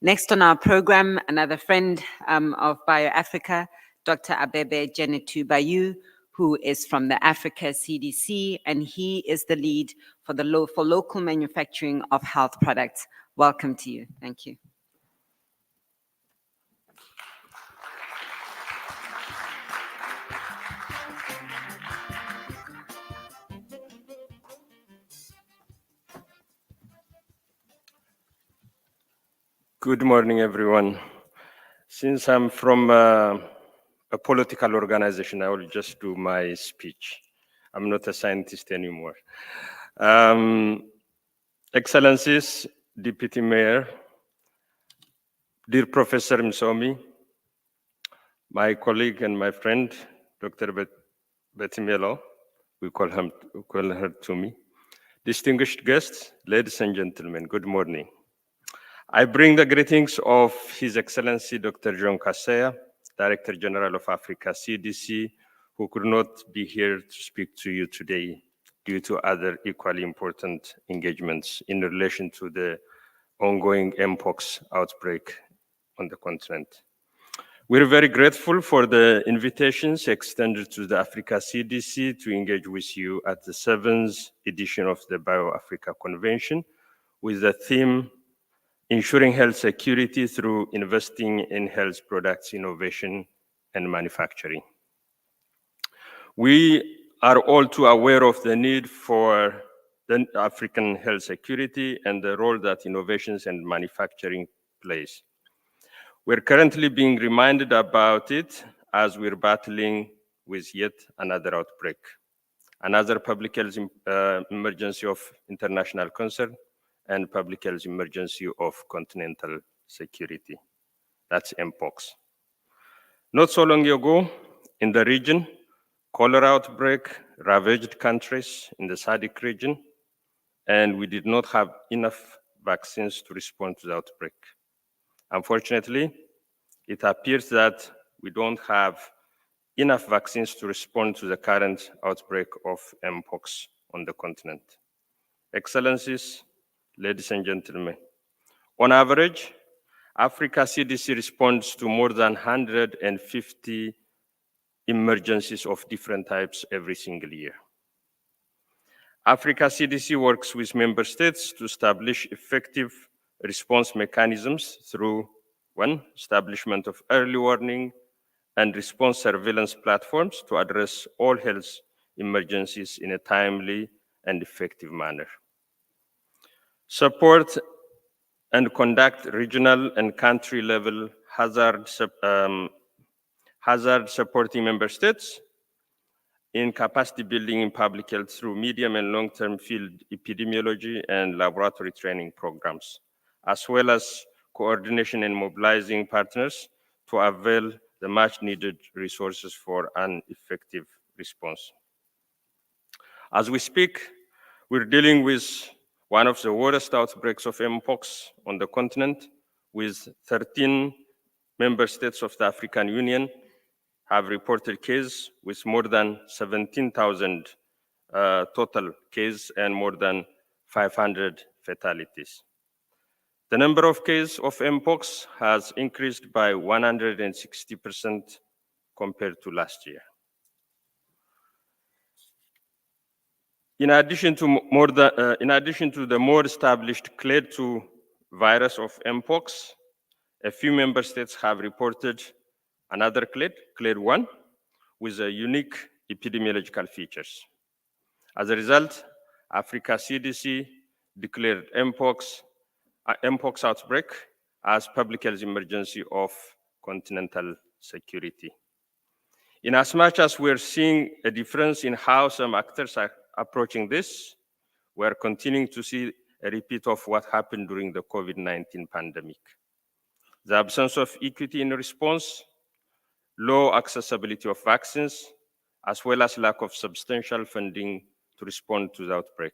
Next on our program, another friend of BioAfrica, Dr. Abebe Genetu Bayu, who is from the Africa CDC, and he is the lead for local manufacturing of health products. Welcome to you. Thank you. Good morning, everyone. Since I'm from a political organization, I will just do my speech. I'm not a scientist anymore. Excellencies, Deputy Mayor, dear Professor Msomi, my colleague and my friend, Dr. Betty Melo, we call her to me, distinguished guests, ladies and gentlemen, good morning. I bring the greetings of His Excellency Dr. John Kaseya, Director General of Africa CDC, who could not be here to speak to you today due to other equally important engagements in relation to the ongoing Mpox outbreak on the continent. We're very grateful for the invitations extended to the Africa CDC to engage with you at the 7th edition of the BioAfrica Convention with the theme ensuring health security through investing in health products, innovation, and manufacturing. We are all too aware of the need for the African health security and the role that innovations and manufacturing plays. We're currently being reminded about it as we're battling with yet another outbreak, another public health emergency of international concern, and public health emergency of continental security. That's Mpox. Not so long ago, in the region, cholera outbreak ravaged countries in the SADC region, and we did not have enough vaccines to respond to the outbreak. Unfortunately, it appears that we don't have enough vaccines to respond to the current outbreak of Mpox on the continent. Excellencies, ladies and gentlemen, on average, Africa CDC responds to more than 150 emergencies of different types every single year. Africa CDC works with member states to establish effective response mechanisms through, one, establishment of early warning and response surveillance platforms to address all health emergencies in a timely and effective manner. Support and conduct regional and country-level hazard supporting member states in capacity building in public health through medium and long-term field epidemiology and laboratory training programs, as well as coordination and mobilizing partners to avail the much-needed resources for an effective response. As we speak, we're dealing with one of the worst outbreaks of Mpox on the continent, with 13 member states of the African Union have reported cases with more than 17,000 total cases and more than 500 fatalities. The number of cases of Mpox has increased by 160% compared to last year. In addition to the more established clade 2 virus of Mpox, a few member states have reported another clade 1, with unique epidemiological features. As a result, Africa CDC declared Mpox mpox outbreak as public health emergency of continental security. In as much as we're seeing a difference in how some actors are approaching this, we're continuing to see a repeat of what happened during the COVID-19 pandemic. The absence of equity in response, low accessibility of vaccines, as well as lack of substantial funding to respond to the outbreak.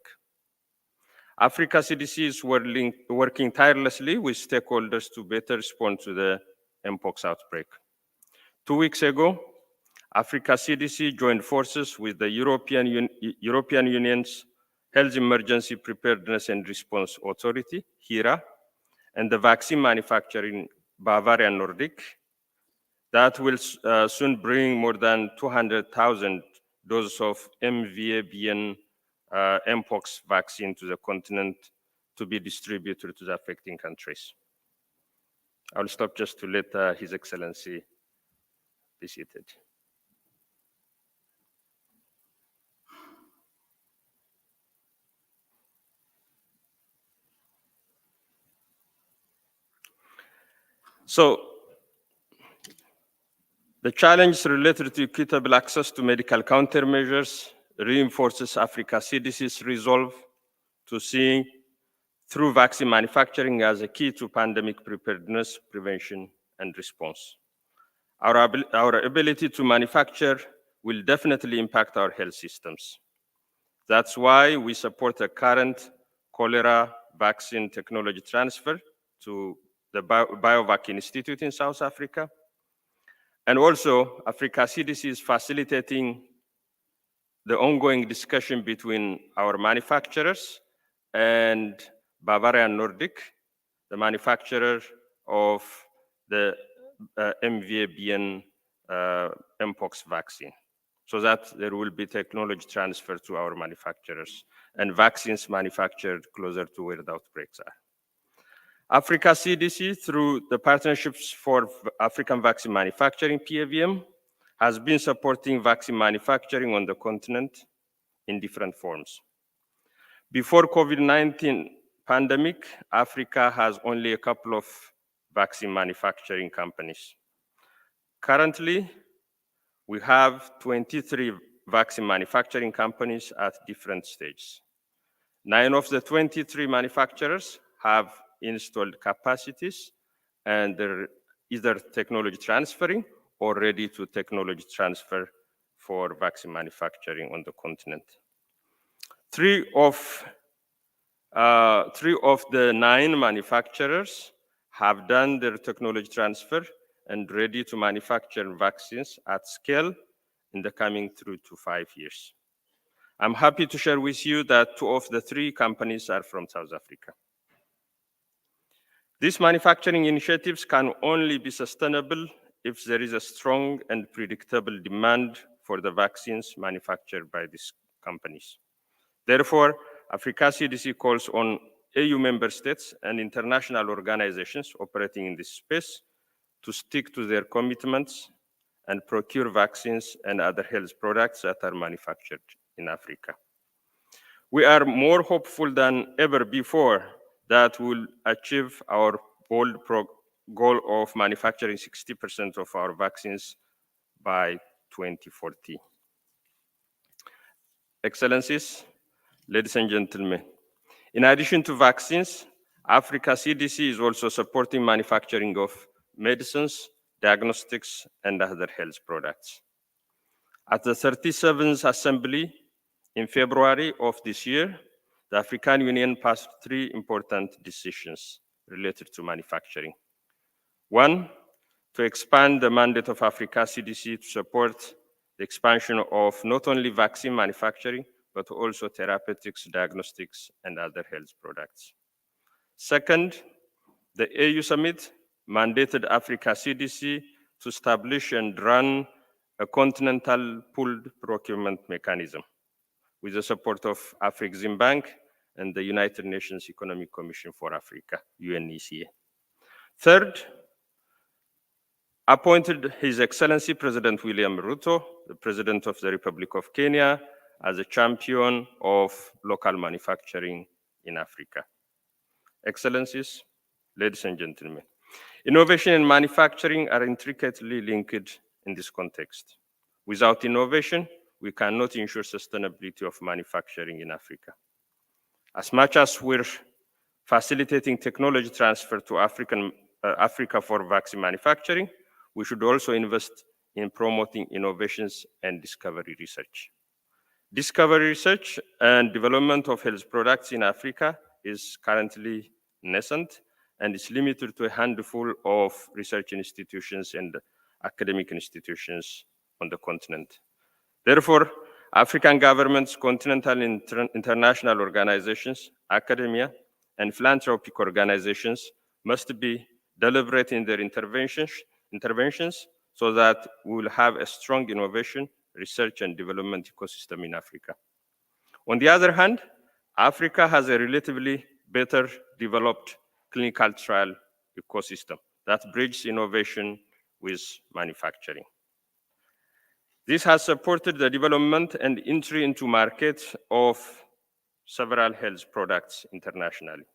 Africa CDC is working tirelessly with stakeholders to better respond to the mpox outbreak. 2 weeks ago, Africa CDC joined forces with the European Union's Health Emergency Preparedness and Response Authority, HERA, and the vaccine manufacturing Bavarian Nordic that will soon bring more than 200,000 doses of MVA-BN mpox vaccine to the continent to be distributed to the affecting countries. I'll stop just to let His Excellency be seated. So, the challenge related to equitable access to medical countermeasures reinforces Africa CDC's resolve to seeing through vaccine manufacturing as a key to pandemic preparedness, prevention, and response. Our ability to manufacture will definitely impact our health systems. That's why we support the current cholera vaccine technology transfer to the Biovac Institute in South Africa. And also, Africa CDC is facilitating the ongoing discussion between our manufacturers and Bavarian Nordic, the manufacturer of the MVA-BN mpox vaccine, so that there will be technology transfer to our manufacturers and vaccines manufactured closer to where the outbreaks are. Africa CDC, through the Partnerships for African Vaccine Manufacturing, PAVM, has been supporting vaccine manufacturing on the continent in different forms. Before COVID-19 pandemic, Africa has only a couple of vaccine manufacturing companies. Currently, we have 23 vaccine manufacturing companies at different stages. 9 of the 23 manufacturers have installed capacities and they're either technology transferring or ready to technology transfer for vaccine manufacturing on the continent. Three of the 9 manufacturers have done their technology transfer and ready to manufacture vaccines at scale in the coming 3 to 5 years. I'm happy to share with you that 2 of the 3 companies are from South Africa. These manufacturing initiatives can only be sustainable if there is a strong and predictable demand for the vaccines manufactured by these companies. Therefore, Africa CDC calls on EU member states and international organizations operating in this space to stick to their commitments and procure vaccines and other health products that are manufactured in Africa. We are more hopeful than ever before that we'll achieve our bold goal of manufacturing 60% of our vaccines by 2040. Excellencies, ladies and gentlemen, in addition to vaccines, Africa CDC is also supporting manufacturing of medicines, diagnostics, and other health products. At the 37th Assembly in February of this year, the African Union passed 3 important decisions related to manufacturing. 1, to expand the mandate of Africa CDC to support the expansion of not only vaccine manufacturing, but also therapeutics, diagnostics, and other health products. Second, the AU Summit mandated Africa CDC to establish and run a continental pooled procurement mechanism with the support of Afrexim Bank and the United Nations Economic Commission for Africa, UNECA. Third, appointed His Excellency President William Ruto, the President of the Republic of Kenya, as a champion of local manufacturing in Africa. Excellencies, ladies and gentlemen, innovation and manufacturing are intricately linked in this context. Without innovation, we cannot ensure sustainability of manufacturing in Africa. As much as we're facilitating technology transfer to Africa for vaccine manufacturing, we should also invest in promoting innovations and discovery research. Discovery research and development of health products in Africa is currently nascent and is limited to a handful of research institutions and academic institutions on the continent. Therefore, African governments, continental and international organizations, academia, and philanthropic organizations must be deliberate in their interventions so that we will have a strong innovation, research, and development ecosystem in Africa. On the other hand, Africa has a relatively better developed clinical trial ecosystem that bridges innovation with manufacturing. This has supported the development and entry into markets of several health products internationally.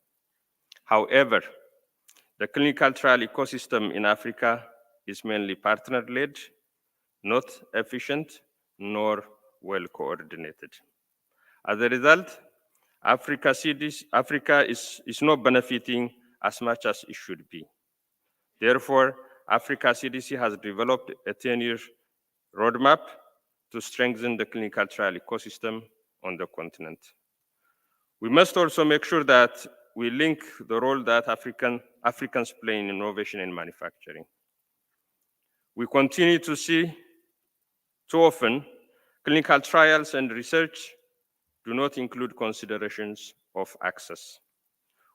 However, the clinical trial ecosystem in Africa is mainly partner-led, not efficient, nor well coordinated. As a result, Africa is not benefiting as much as it should be. Therefore, Africa CDC has developed a 10-year roadmap to strengthen the clinical trial ecosystem on the continent. We must also make sure that we link the role that Africans play in innovation and manufacturing. We continue to see too often clinical trials and research do not include considerations of access.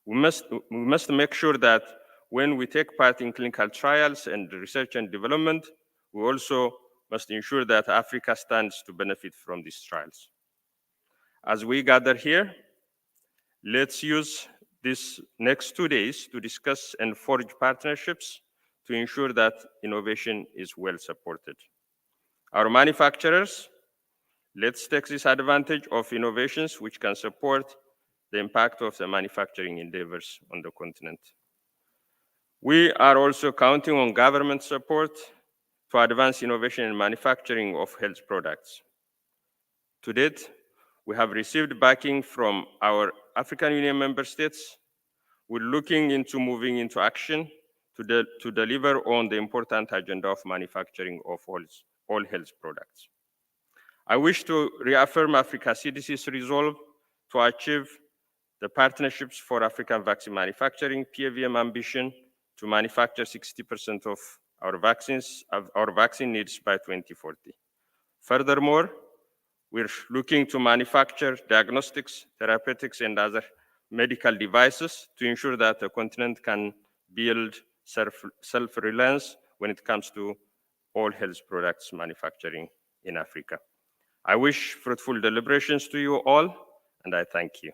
We must make sure that when we take part in clinical trials and research and development, we also must ensure that Africa stands to benefit from these trials. As we gather here, let's use these next 2 days to discuss and forge partnerships to ensure that innovation is well supported. Our manufacturers, let's take this advantage of innovations which can support the impact of the manufacturing endeavors on the continent. We are also counting on government support to advance innovation in manufacturing of health products. To date, we have received backing from our African Union member states. We're looking into moving into action to deliver on the important agenda of manufacturing of all health products. I wish to reaffirm Africa CDC's resolve to achieve the Partnerships for African Vaccine Manufacturing, PAVM ambition to manufacture 60% of our vaccine needs by 2040. Furthermore, we're looking to manufacture diagnostics, therapeutics, and other medical devices to ensure that the continent can build self-reliance when it comes to all health products manufacturing in Africa. I wish fruitful deliberations to you all, and I thank you.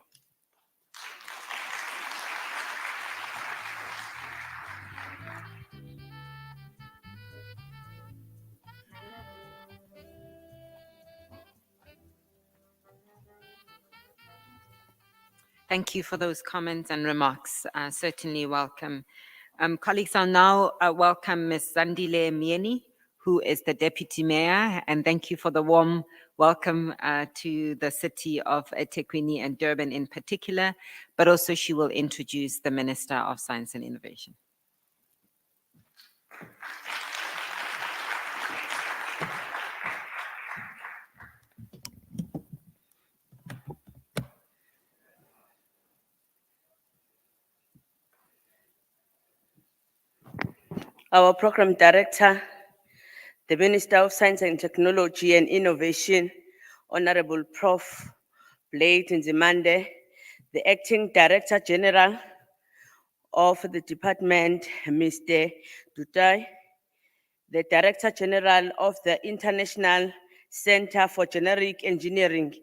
Thank you for those comments and remarks. Certainly welcome. Colleagues, I'll now welcome Ms. Zandile Mieni, who is the Deputy Mayor, and thank you for the warm welcome to the city of eThekwini and Durban in particular, but also she will introduce the Minister of Science and Innovation. Our Program Director, the Minister of Science and Technology and Innovation, Honorable Prof. Blade Nzimande, the Acting Director General of the Department, Mr. Dutai, the Director General of the International Center for Generic Engineering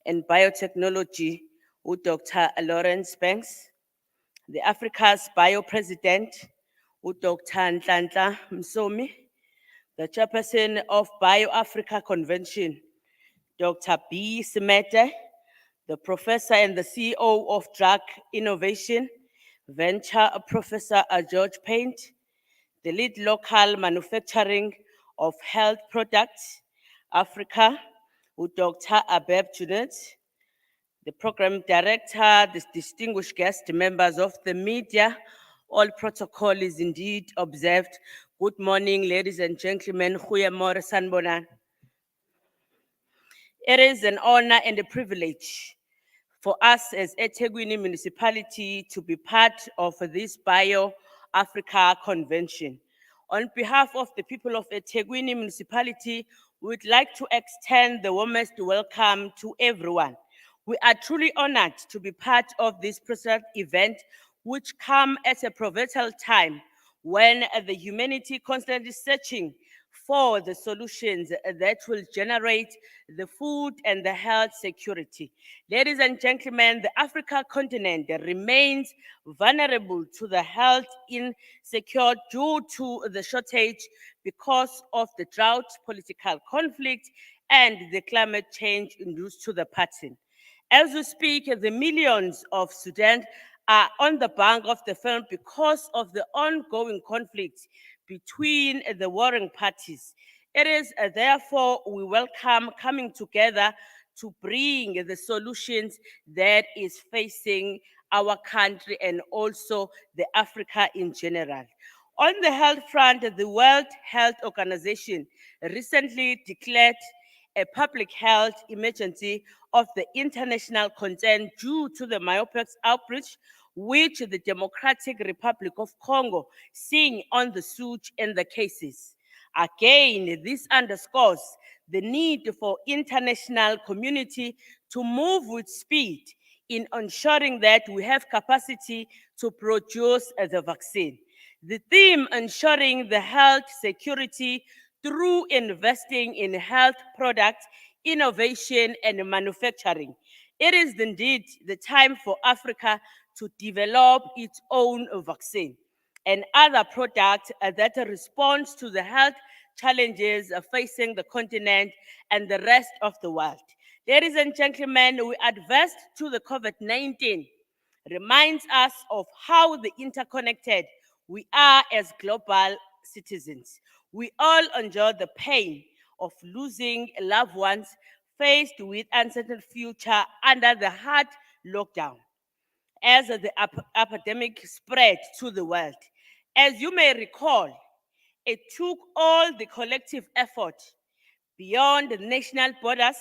and Biotechnology, Dr. Lawrence Banks, the Africa's Bio President, Dr. Nhlanhla Msomi, the Chairperson of Bio-Africa Convention, Dr. B. Simete, the Professor and the CEO of Drug Innovation, Venture Professor George Paint, the lead local manufacturing of health products, Africa, with Dr. Abeb Junet, the program director, the distinguished guest members of the media. All protocol is indeed observed. Good morning, ladies and gentlemen. Goeiemorgen, sanibonani. It is an honor and a privilege for us as eThekwini municipality to be part of this Bio-Africa Convention. On behalf of the people of eThekwini municipality, we would like to extend the warmest welcome to everyone. We are truly honored to be part of this present event, which comes at a pivotal time when the humanity constantly searching for the solutions that will generate the food and the health security. Ladies and gentlemen, the Africa continent remains vulnerable to the health insecure due to the shortage because of the drought, political conflict, and the climate change induced to the pattern. As we speak, the millions of students are on the bank of the film because of the ongoing conflict between the warring parties. It is therefore we welcome coming together to bring the solutions that is facing our country and also the Africa in general. On the health front, the World Health Organization recently declared a public health emergency of the international concern due to the monkeypox outbreak, which the Democratic Republic of Congo seeing on the surge in the cases. Again, this underscores the need for international community to move with speed in ensuring that we have capacity to produce the vaccine. The theme ensuring the health security through investing in health products, innovation, and manufacturing. It is indeed the time for Africa to develop its own vaccine and other products that respond to the health challenges facing the continent and the rest of the world. Ladies and gentlemen, we adverse to the COVID-19 reminds us of how the interconnected we are as global citizens. We all enjoy the pain of losing loved ones faced with uncertain future under the hard lockdown as the epidemic spread to the world. As you may recall, it took all the collective effort beyond the national borders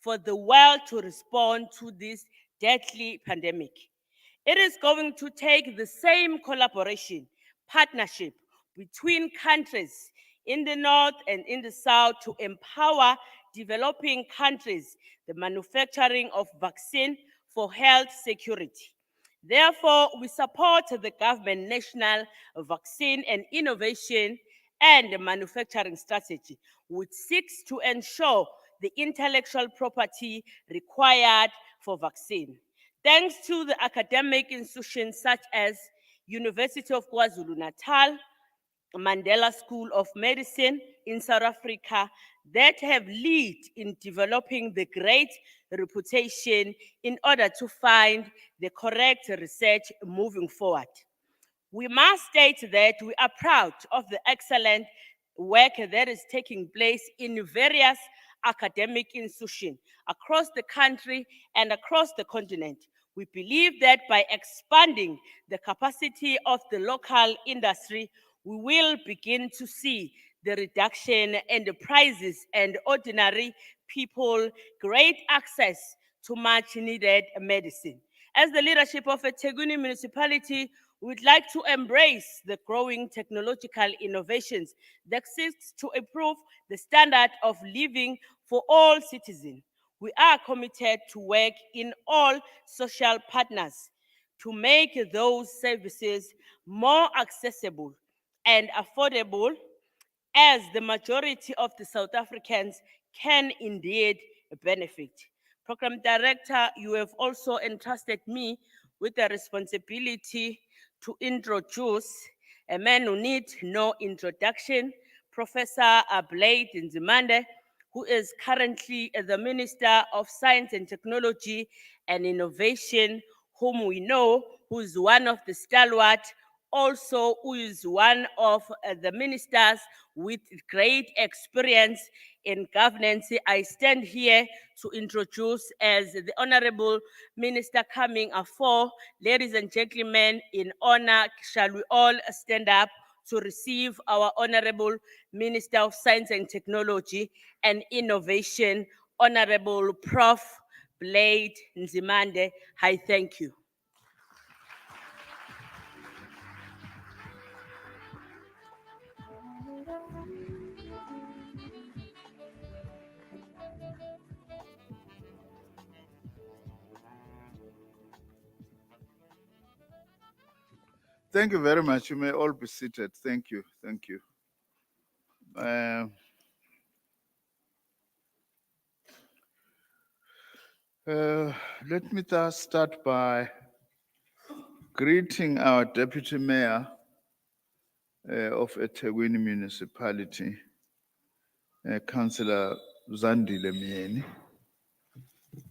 for the world to respond to this deadly pandemic. It is going to take the same collaboration, partnership between countries in the north and in the south to empower developing countries the manufacturing of vaccine for health security. Therefore, we support the government national vaccine and innovation and manufacturing strategy, which seeks to ensure the intellectual property required for vaccine. Thanks to the academic institutions such as University of KwaZulu-Natal, Mandela School of Medicine in South Africa that have led in developing the great reputation in order to find the correct research moving forward. We must state that we are proud of the excellent work that is taking place in various academic institutions across the country and across the continent. We believe that by expanding the capacity of the local industry, we will begin to see the reduction in the prices and ordinary people great access to much needed medicine. As the leadership of eThekwini municipality, we would like to embrace the growing technological innovations that seeks to improve the standard of living for all citizens. We are committed to work in all social partners to make those services more accessible and affordable as the majority of the South Africans can indeed benefit. Program Director, you have also entrusted me with the responsibility to introduce a man who needs no introduction, Professor Blade Nzimande, who is currently the Minister of Science and Technology and Innovation, whom we know who is one of the stalwart, also who is one of the ministers with great experience in governance. I stand here to introduce as the Honorable Minister coming afore. Ladies and gentlemen, in honor, shall we all stand up to receive our Honorable Minister of Science and Technology and Innovation, Honorable Prof. Blade Nzimande. I thank you. Thank you very much. You may all be seated. Thank you. Thank you. Let me start by greeting our Deputy Mayor of eThekwini Municipality, Councillor Zandile Myeni.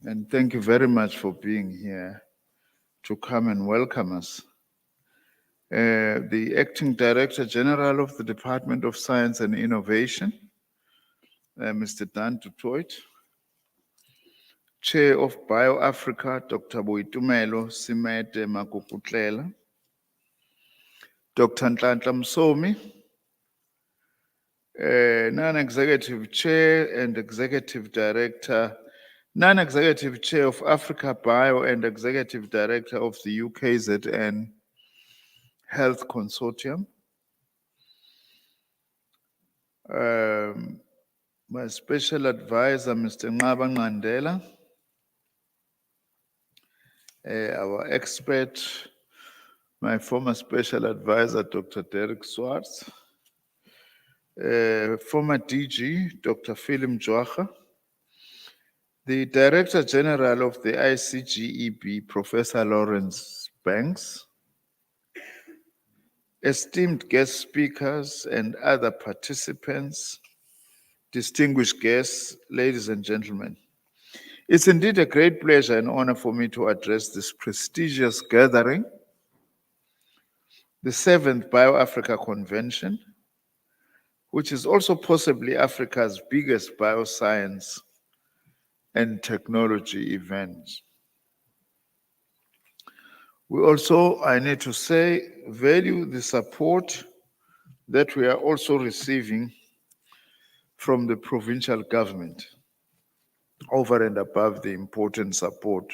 And thank you very much for being here to come and welcome us. The Acting Director General of the Department of Science and Innovation, Mr. Dan du Toit, Chair of BioAfrica, Dr. Boitumelo Simete Makukutlela, Dr. Nhlanhla Msomi, Non-Executive Chair and Executive Director, Non-Executive Chair of Africa Bio and Executive Director of the UKZN Health Consortium, my special advisor, Mr. Mandela, our expert, my former special advisor, Dr. Derek Swartz, former DG, Dr. Philip Jwacha, the Director General of the ICGEB, Professor Lawrence Banks, esteemed guest speakers and other participants, distinguished guests, ladies and gentlemen. It's indeed a great pleasure and honor for me to address this prestigious gathering, the 7th BioAfrica Convention, which is also possibly Africa's biggest bioscience and technology event. We also, I need to say, value the support that we are also receiving from the provincial government, over and above the important support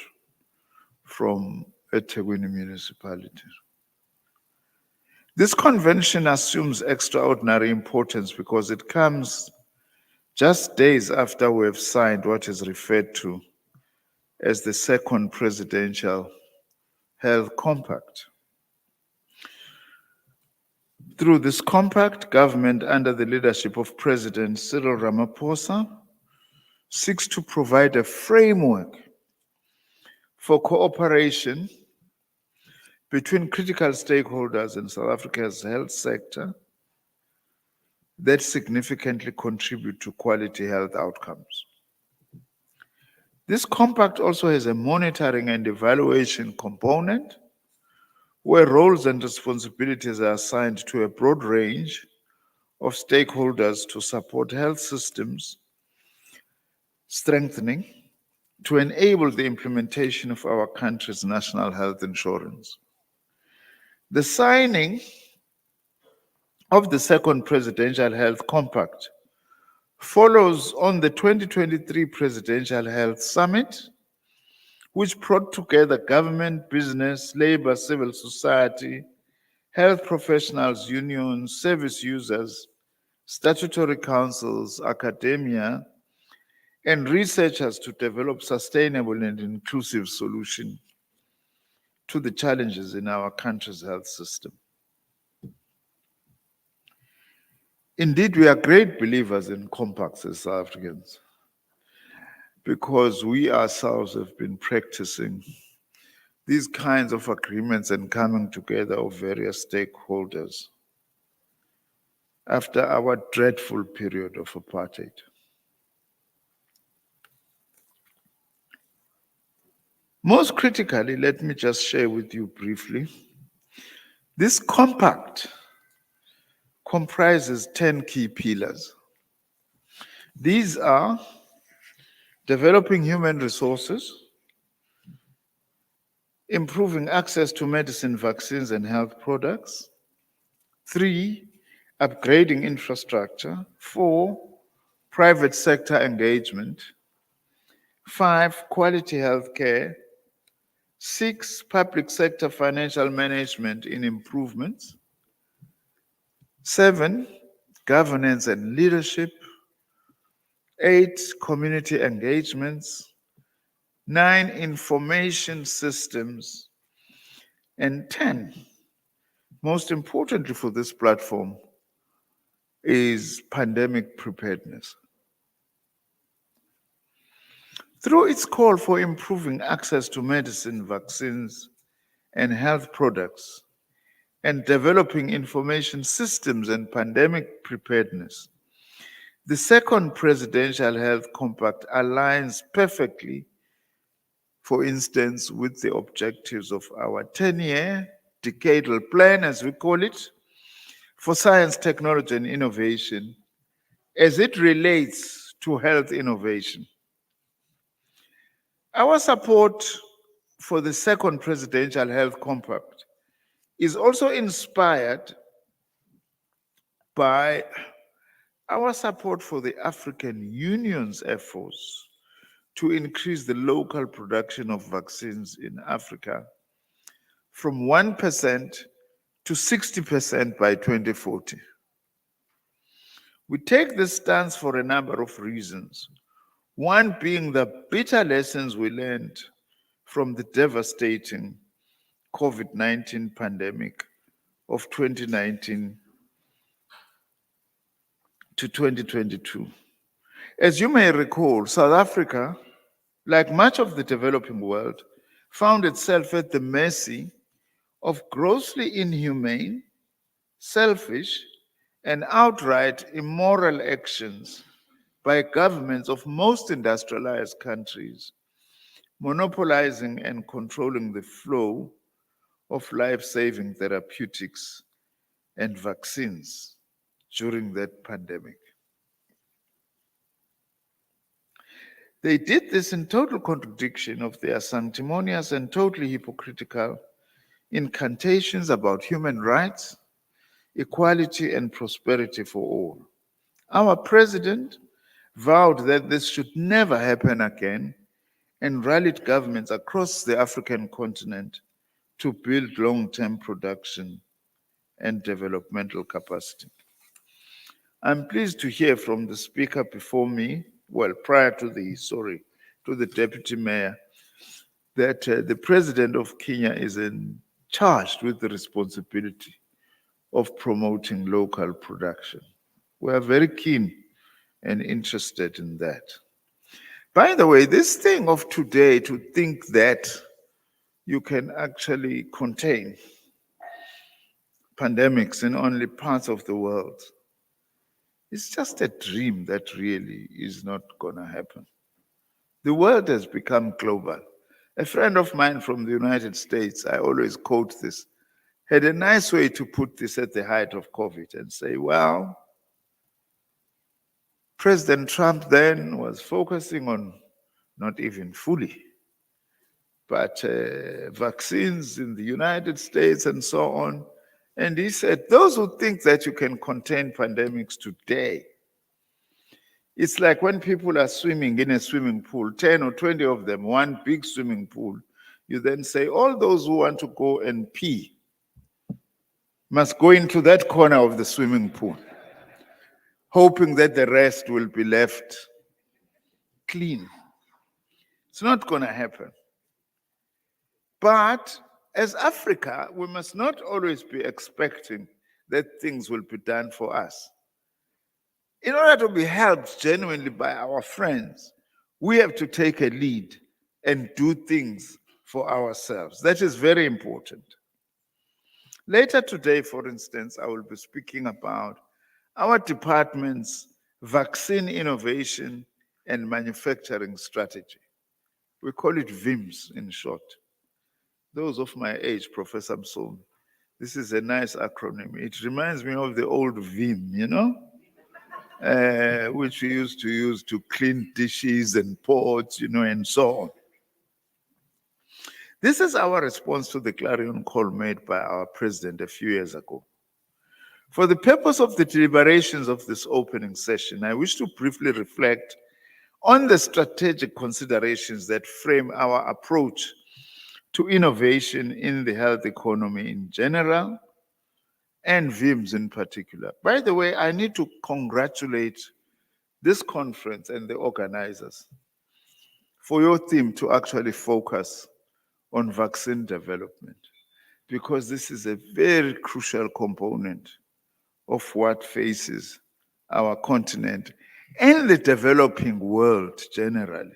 from eThekwini municipality. This convention assumes extraordinary importance because it comes just days after we have signed what is referred to as the second presidential health compact. Through this compact, government under the leadership of President Cyril Ramaphosa seeks to provide a framework for cooperation between critical stakeholders in South Africa's health sector that significantly contribute to quality health outcomes. This compact also has a monitoring and evaluation component where roles and responsibilities are assigned to a broad range of stakeholders to support health systems strengthening to enable the implementation of our country's national health insurance. The signing of the second Presidential Health Compact follows on the 2023 Presidential Health Summit, which brought together government, business, labor, civil society, health professionals, unions, service users, statutory councils, academia, and researchers to develop sustainable and inclusive solutions to the challenges in our country's health system. Indeed, we are great believers in compacts as South Africans because we ourselves have been practicing these kinds of agreements and coming together of various stakeholders after our dreadful period of apartheid. Most critically, let me just share with you briefly, this compact comprises 10 key pillars. These are developing human resources, improving access to medicine, vaccines, and health products. 3, upgrading infrastructure. 4, private sector engagement. 5, quality healthcare. 6, public sector financial management in improvements. 7, governance and leadership. 8, community engagements. 9, information systems. And 10, most importantly for this platform, is pandemic preparedness. Through its call for improving access to medicine, vaccines, and health products, and developing information systems and pandemic preparedness, the second Presidential Health Compact aligns perfectly, for instance, with the objectives of our 10-year Decadal plan, as we call it, for science, technology, and innovation, as it relates to health innovation. Our support for the second Presidential Health Compact is also inspired by our support for the African Union's efforts to increase the local production of vaccines in Africa from 1% to 60% by 2040. We take this stance for a number of reasons. One being the bitter lessons we learned from the devastating COVID-19 pandemic of 2019 to 2022. As you may recall, South Africa, like much of the developing world, found itself at the mercy of grossly inhumane, selfish, and outright immoral actions by governments of most industrialized countries, monopolizing and controlling the flow of life-saving therapeutics and vaccines during that pandemic. They did this in total contradiction of their sanctimonious and totally hypocritical incantations about human rights, equality, and prosperity for all. Our president vowed that this should never happen again and rallied governments across the African continent to build long-term production and developmental capacity. I'm pleased to hear from the speaker before me, prior to the deputy mayor, that the president of Kenya is charged with the responsibility of promoting local production. We are very keen and interested in that. By the way, this thing of today, to think that you can actually contain pandemics in only parts of the world, it's just a dream that really is not going to happen. The world has become global. A friend of mine from the United States, I always quote this, had a nice way to put this at the height of COVID and say, well, President Trump then was focusing on, not even fully, but vaccines in the United States and so on. And he said, those who think that you can contain pandemics today, it's like when people are swimming in a swimming pool, 10 or 20 of them, one big swimming pool, you then say, all those who want to go and pee must go into that corner of the swimming pool, hoping that the rest will be left clean. It's not going to happen. But as Africa, we must not always be expecting that things will be done for us. In order to be helped genuinely by our friends, we have to take a lead and do things for ourselves. That is very important. Later today, for instance, I will be speaking about our department's vaccine innovation and manufacturing strategy. We call it VIMS in short. Those of my age, Professor Mson, this is a nice acronym. It reminds me of the old Vim, you know, which we used to use to clean dishes and pots, you know, and so on. This is our response to the clarion call made by our president a few years ago. For the purpose of the deliberations of this opening session, I wish to briefly reflect on the strategic considerations that frame our approach to innovation in the health economy in general and VIMS in particular. By the way, I need to congratulate this conference and the organizers for your theme to actually focus on vaccine development, because this is a very crucial component of what faces our continent and the developing world generally.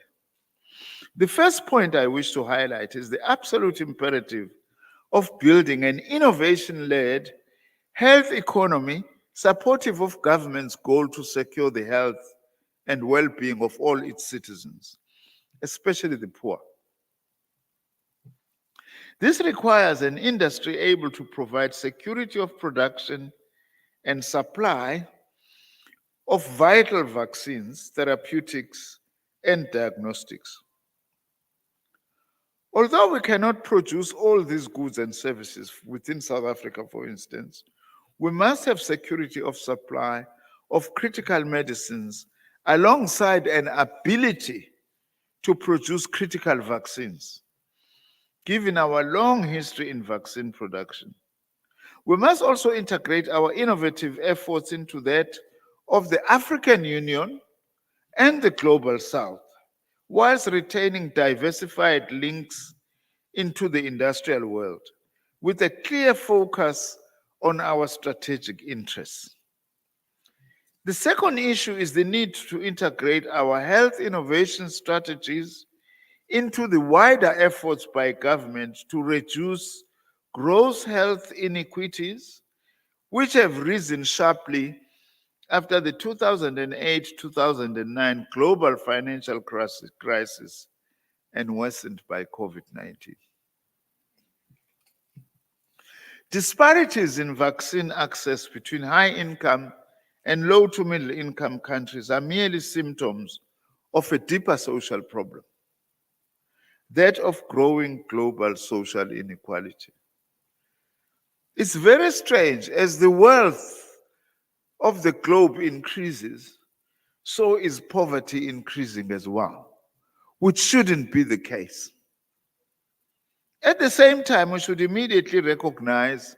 The first point I wish to highlight is the absolute imperative of building an innovation-led health economy supportive of government's goal to secure the health and well-being of all its citizens, especially the poor. This requires an industry able to provide security of production and supply of vital vaccines, therapeutics, and diagnostics. Although we cannot produce all these goods and services within South Africa, for instance, we must have security of supply of critical medicines alongside an ability to produce critical vaccines, given our long history in vaccine production. We must also integrate our innovative efforts into that of the African Union and the Global South, whilst retaining diversified links into the industrial world, with a clear focus on our strategic interests. The second issue is the need to integrate our health innovation strategies into the wider efforts by government to reduce gross health inequities, which have risen sharply after the 2008-2009 global financial crisis and worsened by COVID-19. Disparities in vaccine access between high-income and low to middle-income countries are merely symptoms of a deeper social problem, that of growing global social inequality. It's very strange, as the wealth of the globe increases, so is poverty increasing as well, which shouldn't be the case. At the same time, we should immediately recognize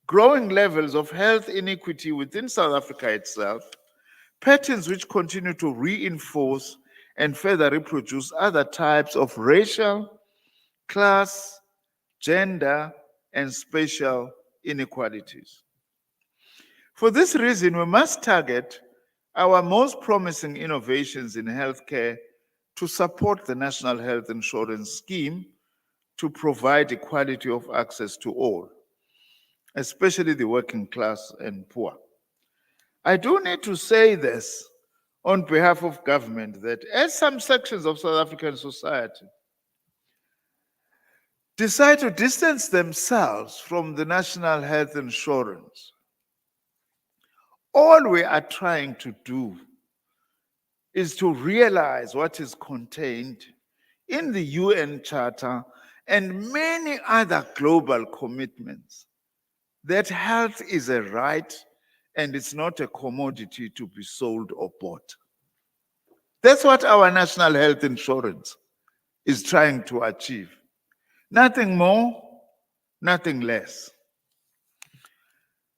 growing levels of health inequity within South Africa itself, patterns which continue to reinforce and further reproduce other types of racial, class, gender, and spatial inequalities. For this reason, we must target our most promising innovations in healthcare to support the National Health Insurance Scheme to provide equality of access to all, especially the working class and poor. I do need to say this on behalf of government, that as some sections of South African society decide to distance themselves from the National Health Insurance, all we are trying to do is to realize what is contained in the UN Charter and many other global commitments, that health is a right and it's not a commodity to be sold or bought. That's what our National Health Insurance is trying to achieve. Nothing more, nothing less.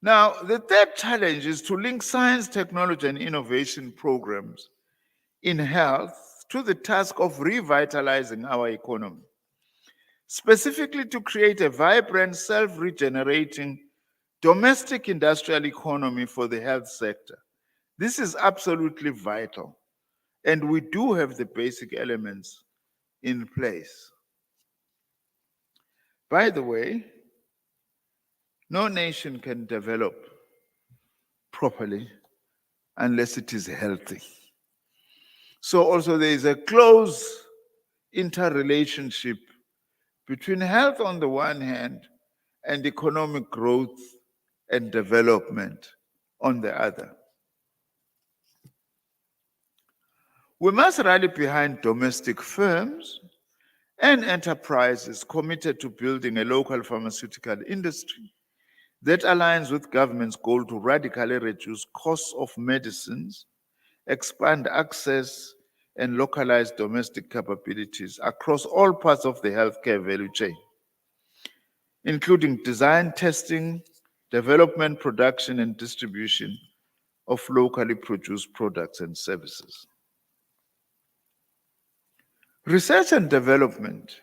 Now, the third challenge is to link science, technology, and innovation programs in health to the task of revitalizing our economy, specifically to create a vibrant, self-regenerating domestic industrial economy for the health sector. This is absolutely vital, and we do have the basic elements in place. By the way, no nation can develop properly unless it is healthy. So also there is a close interrelationship between health on the one hand and economic growth and development on the other. We must rally behind domestic firms and enterprises committed to building a local pharmaceutical industry that aligns with government's goal to radically reduce costs of medicines, expand access, and localize domestic capabilities across all parts of the healthcare value chain, including design, testing, development, production, and distribution of locally produced products and services. Research and development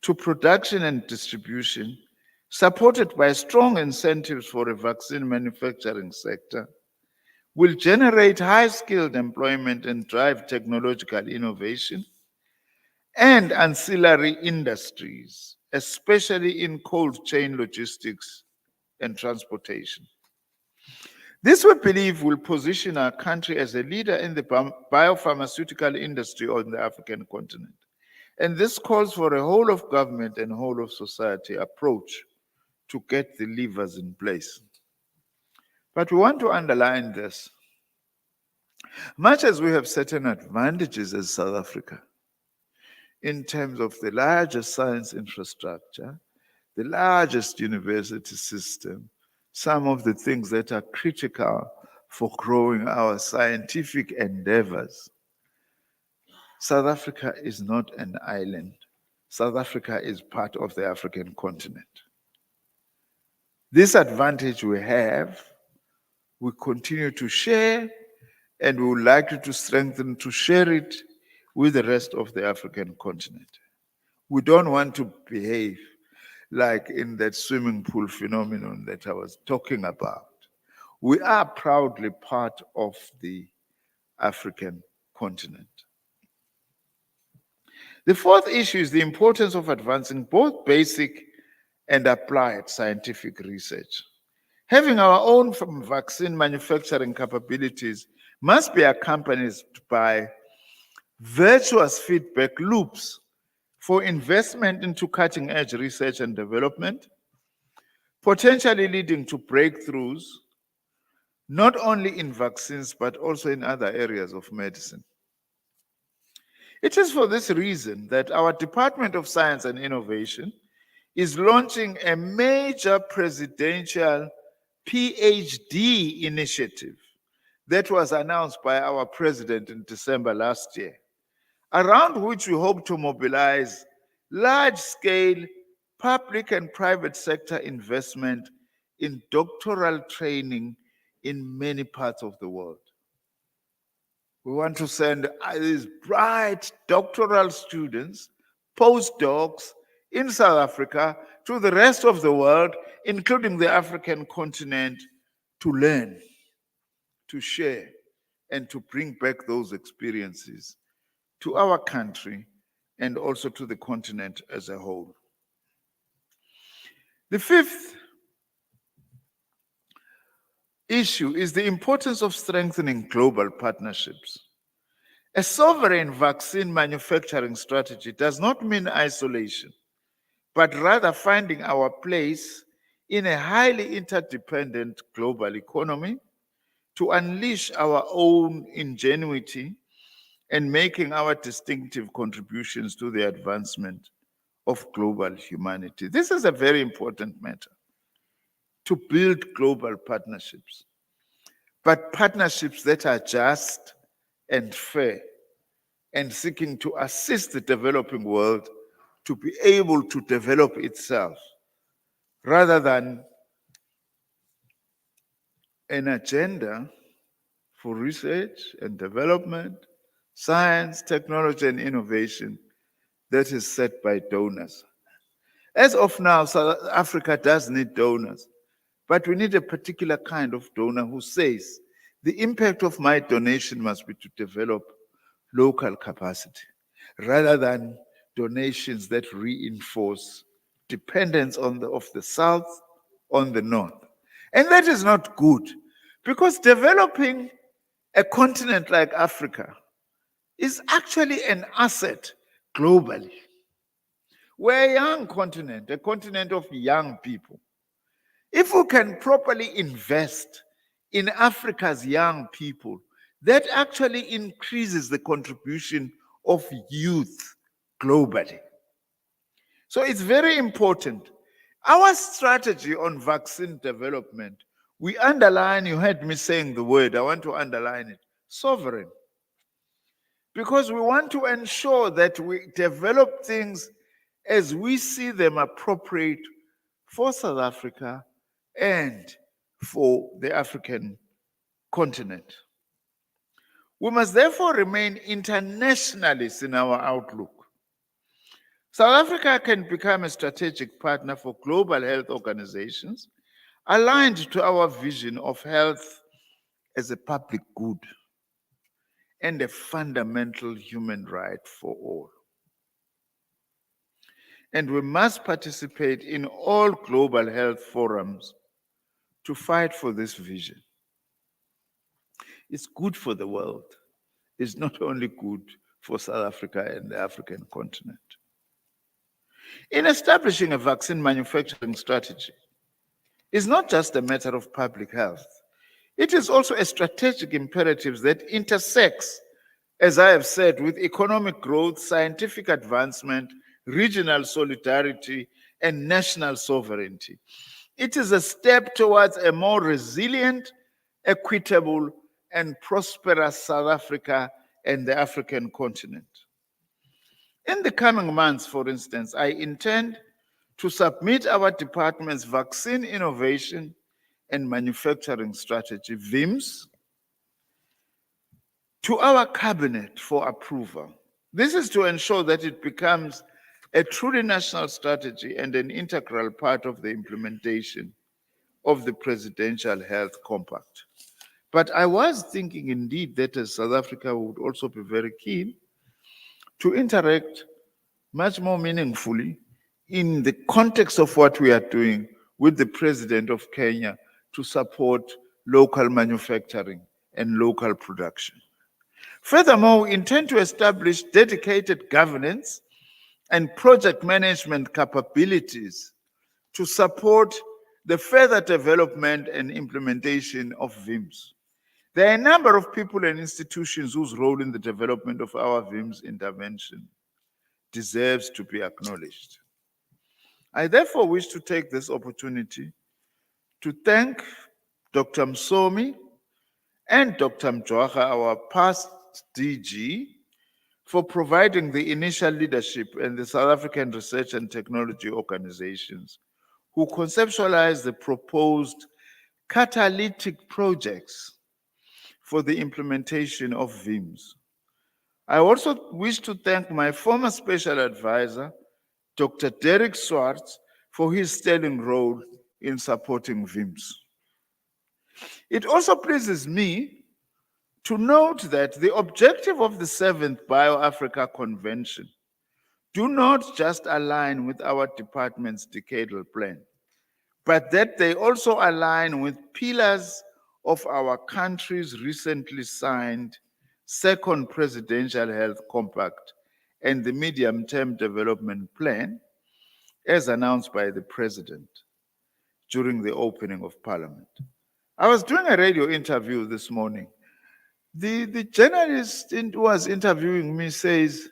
to production and distribution, supported by strong incentives for a vaccine manufacturing sector, will generate high-skilled employment and drive technological innovation and ancillary industries, especially in cold chain logistics and transportation. This, we believe, will position our country as a leader in the biopharmaceutical industry on the African continent. And this calls for a whole of government and whole of society approach to get the levers in place. But we want to underline this. Much as we have certain advantages as South Africa in terms of the largest science infrastructure, the largest university system, some of the things that are critical for growing our scientific endeavors, South Africa is not an island. South Africa is part of the African continent. This advantage we have, we continue to share, and we would like you to strengthen to share it with the rest of the African continent. We don't want to behave like in that swimming pool phenomenon that I was talking about. We are proudly part of the African continent. The fourth issue is the importance of advancing both basic and applied scientific research. Having our own vaccine manufacturing capabilities must be accompanied by virtuous feedback loops for investment into cutting-edge research and development, potentially leading to breakthroughs, not only in vaccines, but also in other areas of medicine. It is for this reason that our Department of Science and Innovation is launching a major presidential PhD initiative that was announced by our president in December last year, around which we hope to mobilize large-scale public and private sector investment in doctoral training in many parts of the world. We want to send these bright doctoral students, postdocs in South Africa to the rest of the world, including the African continent, to learn, to share, and to bring back those experiences to our country and also to the continent as a whole. The fifth issue is the importance of strengthening global partnerships. A sovereign vaccine manufacturing strategy does not mean isolation, but rather finding our place in a highly interdependent global economy to unleash our own ingenuity and making our distinctive contributions to the advancement of global humanity. This is a very important matter, to build global partnerships, but partnerships that are just and fair and seeking to assist the developing world to be able to develop itself, rather than an agenda for research and development, science, technology, and innovation that is set by donors. As of now, South Africa does need donors, but we need a particular kind of donor who says, the impact of my donation must be to develop local capacity, rather than donations that reinforce dependence of the South on the North. And that is not good, because developing a continent like Africa is actually an asset globally. We're a young continent, a continent of young people. If we can properly invest in Africa's young people, that actually increases the contribution of youth globally. So it's very important. Our strategy on vaccine development, we underline, you heard me saying the word, I want to underline it, sovereign. Because we want to ensure that we develop things as we see them appropriate for South Africa and for the African continent. We must therefore remain internationalists in our outlook. South Africa can become a strategic partner for global health organizations aligned to our vision of health as a public good and a fundamental human right for all. And we must participate in all global health forums to fight for this vision. It's good for the world. It's not only good for South Africa and the African continent. In establishing a vaccine manufacturing strategy, it's not just a matter of public health. It is also a strategic imperative that intersects, as I have said, with economic growth, scientific advancement, regional solidarity, and national sovereignty. It is a step towards a more resilient, equitable, and prosperous South Africa and the African continent. In the coming months, for instance, I intend to submit our department's vaccine innovation and manufacturing strategy, VIMS, to our cabinet for approval. This is to ensure that it becomes a truly national strategy and an integral part of the implementation of the Presidential Health Compact. But I was thinking indeed that South Africa would also be very keen to interact much more meaningfully in the context of what we are doing with the President of Kenya to support local manufacturing and local production. Furthermore, we intend to establish dedicated governance and project management capabilities to support the further development and implementation of VIMS. There are a number of people and institutions whose role in the development of our VIMS intervention deserves to be acknowledged. I therefore wish to take this opportunity to thank Dr. Msomi and Dr. Mjwaha, our past DG, for providing the initial leadership and the South African research and technology organizations who conceptualized the proposed catalytic projects for the implementation of VIMS. I also wish to thank my former special advisor, Dr. Derek Swartz, for his sterling role in supporting VIMS. It also pleases me to note that the objective of the 7th BioAfrica Convention do not just align with our department's decadal plan, but that they also align with pillars of our country's recently signed 2nd Presidential Health Compact and the Medium-Term Development Plan, as announced by the President during the opening of Parliament. I was doing a radio interview this morning. The journalist who was interviewing me says,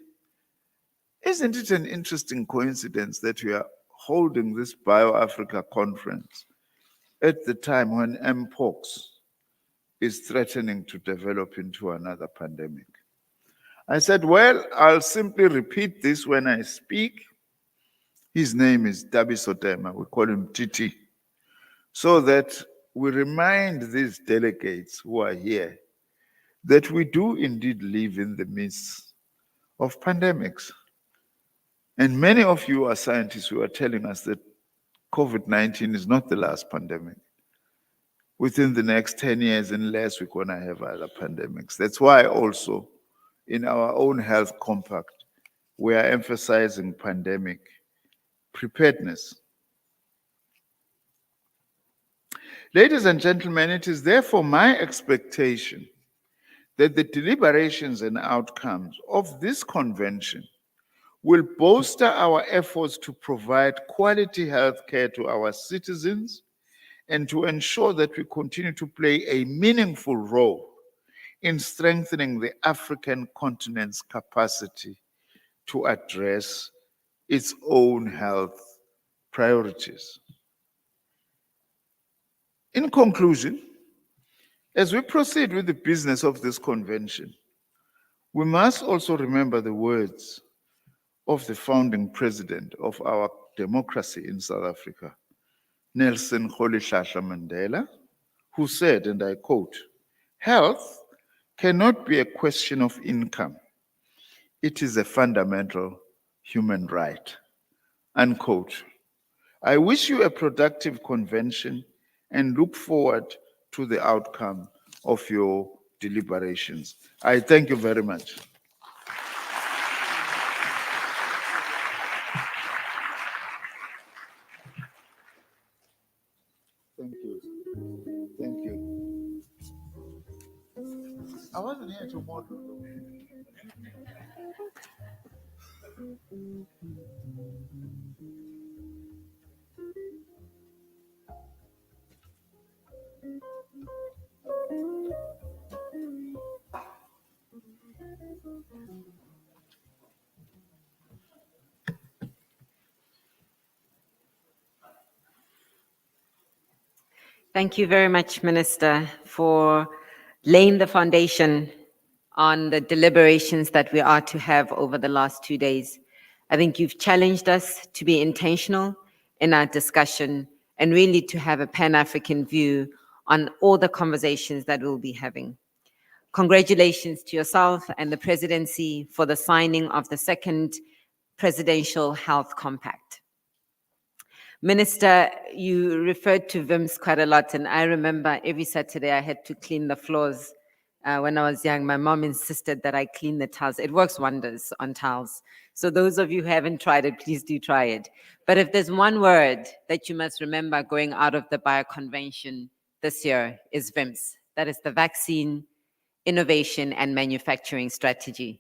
isn't it an interesting coincidence that we are holding this BioAfrica conference at the time when Mpox is threatening to develop into another pandemic? I said, well, I'll simply repeat this when I speak. His name is Dabi Sotema, we call him Titi, so that we remind these delegates who are here that we do indeed live in the midst of pandemics. And many of you are scientists who are telling us that COVID-19 is not the last pandemic. Within the next 10 years and less, we're going to have other pandemics. That's why also in our own health compact, we are emphasizing pandemic preparedness. Ladies and gentlemen, it is therefore my expectation that the deliberations and outcomes of this convention will bolster our efforts to provide quality health care to our citizens and to ensure that we continue to play a meaningful role in strengthening the African continent's capacity to address its own health priorities. In conclusion, as we proceed with the business of this convention, we must also remember the words of the founding president of our democracy in South Africa, Nelson Rolihlahla Mandela, who said, and I quote, "Health cannot be a question of income. It is a fundamental human right," unquote. I wish you a productive convention and look forward to the outcome of your deliberations. I thank you very much. Thank you. Thank you. I wasn't here to model. Thank you very much, Minister, for laying the foundation on the deliberations that we are to have over the last 2 days. I think you've challenged us to be intentional in our discussion and really to have a Pan-African view on all the conversations that we'll be having. Congratulations to yourself and the presidency for the signing of the second Presidential Health Compact. Minister, you referred to VIMS quite a lot, and I remember every Saturday I had to clean the floors. When I was young, my mom insisted that I clean the tiles. It works wonders on tiles. So those of you who haven't tried it, please do try it. But if there's one word that you must remember going out of the Bio Convention this year is VIMS. That is the Vaccine, Innovation and Manufacturing Strategy.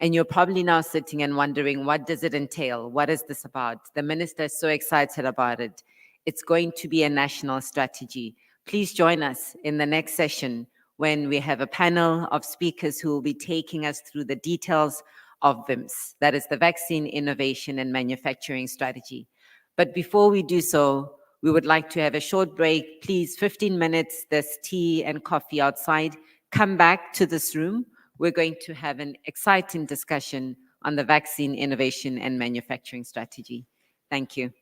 And you're probably now sitting and wondering, what does it entail? What is this about? The minister is so excited about it. It's going to be a national strategy. Please join us in the next session when we have a panel of speakers who will be taking us through the details of VIMS. That is the Vaccine, Innovation and Manufacturing Strategy. But before we do so, we would like to have a short break. Please, 15 minutes, there's tea and coffee outside. Come back to this room. We're going to have an exciting discussion on the Vaccine, Innovation and Manufacturing Strategy. Thank you.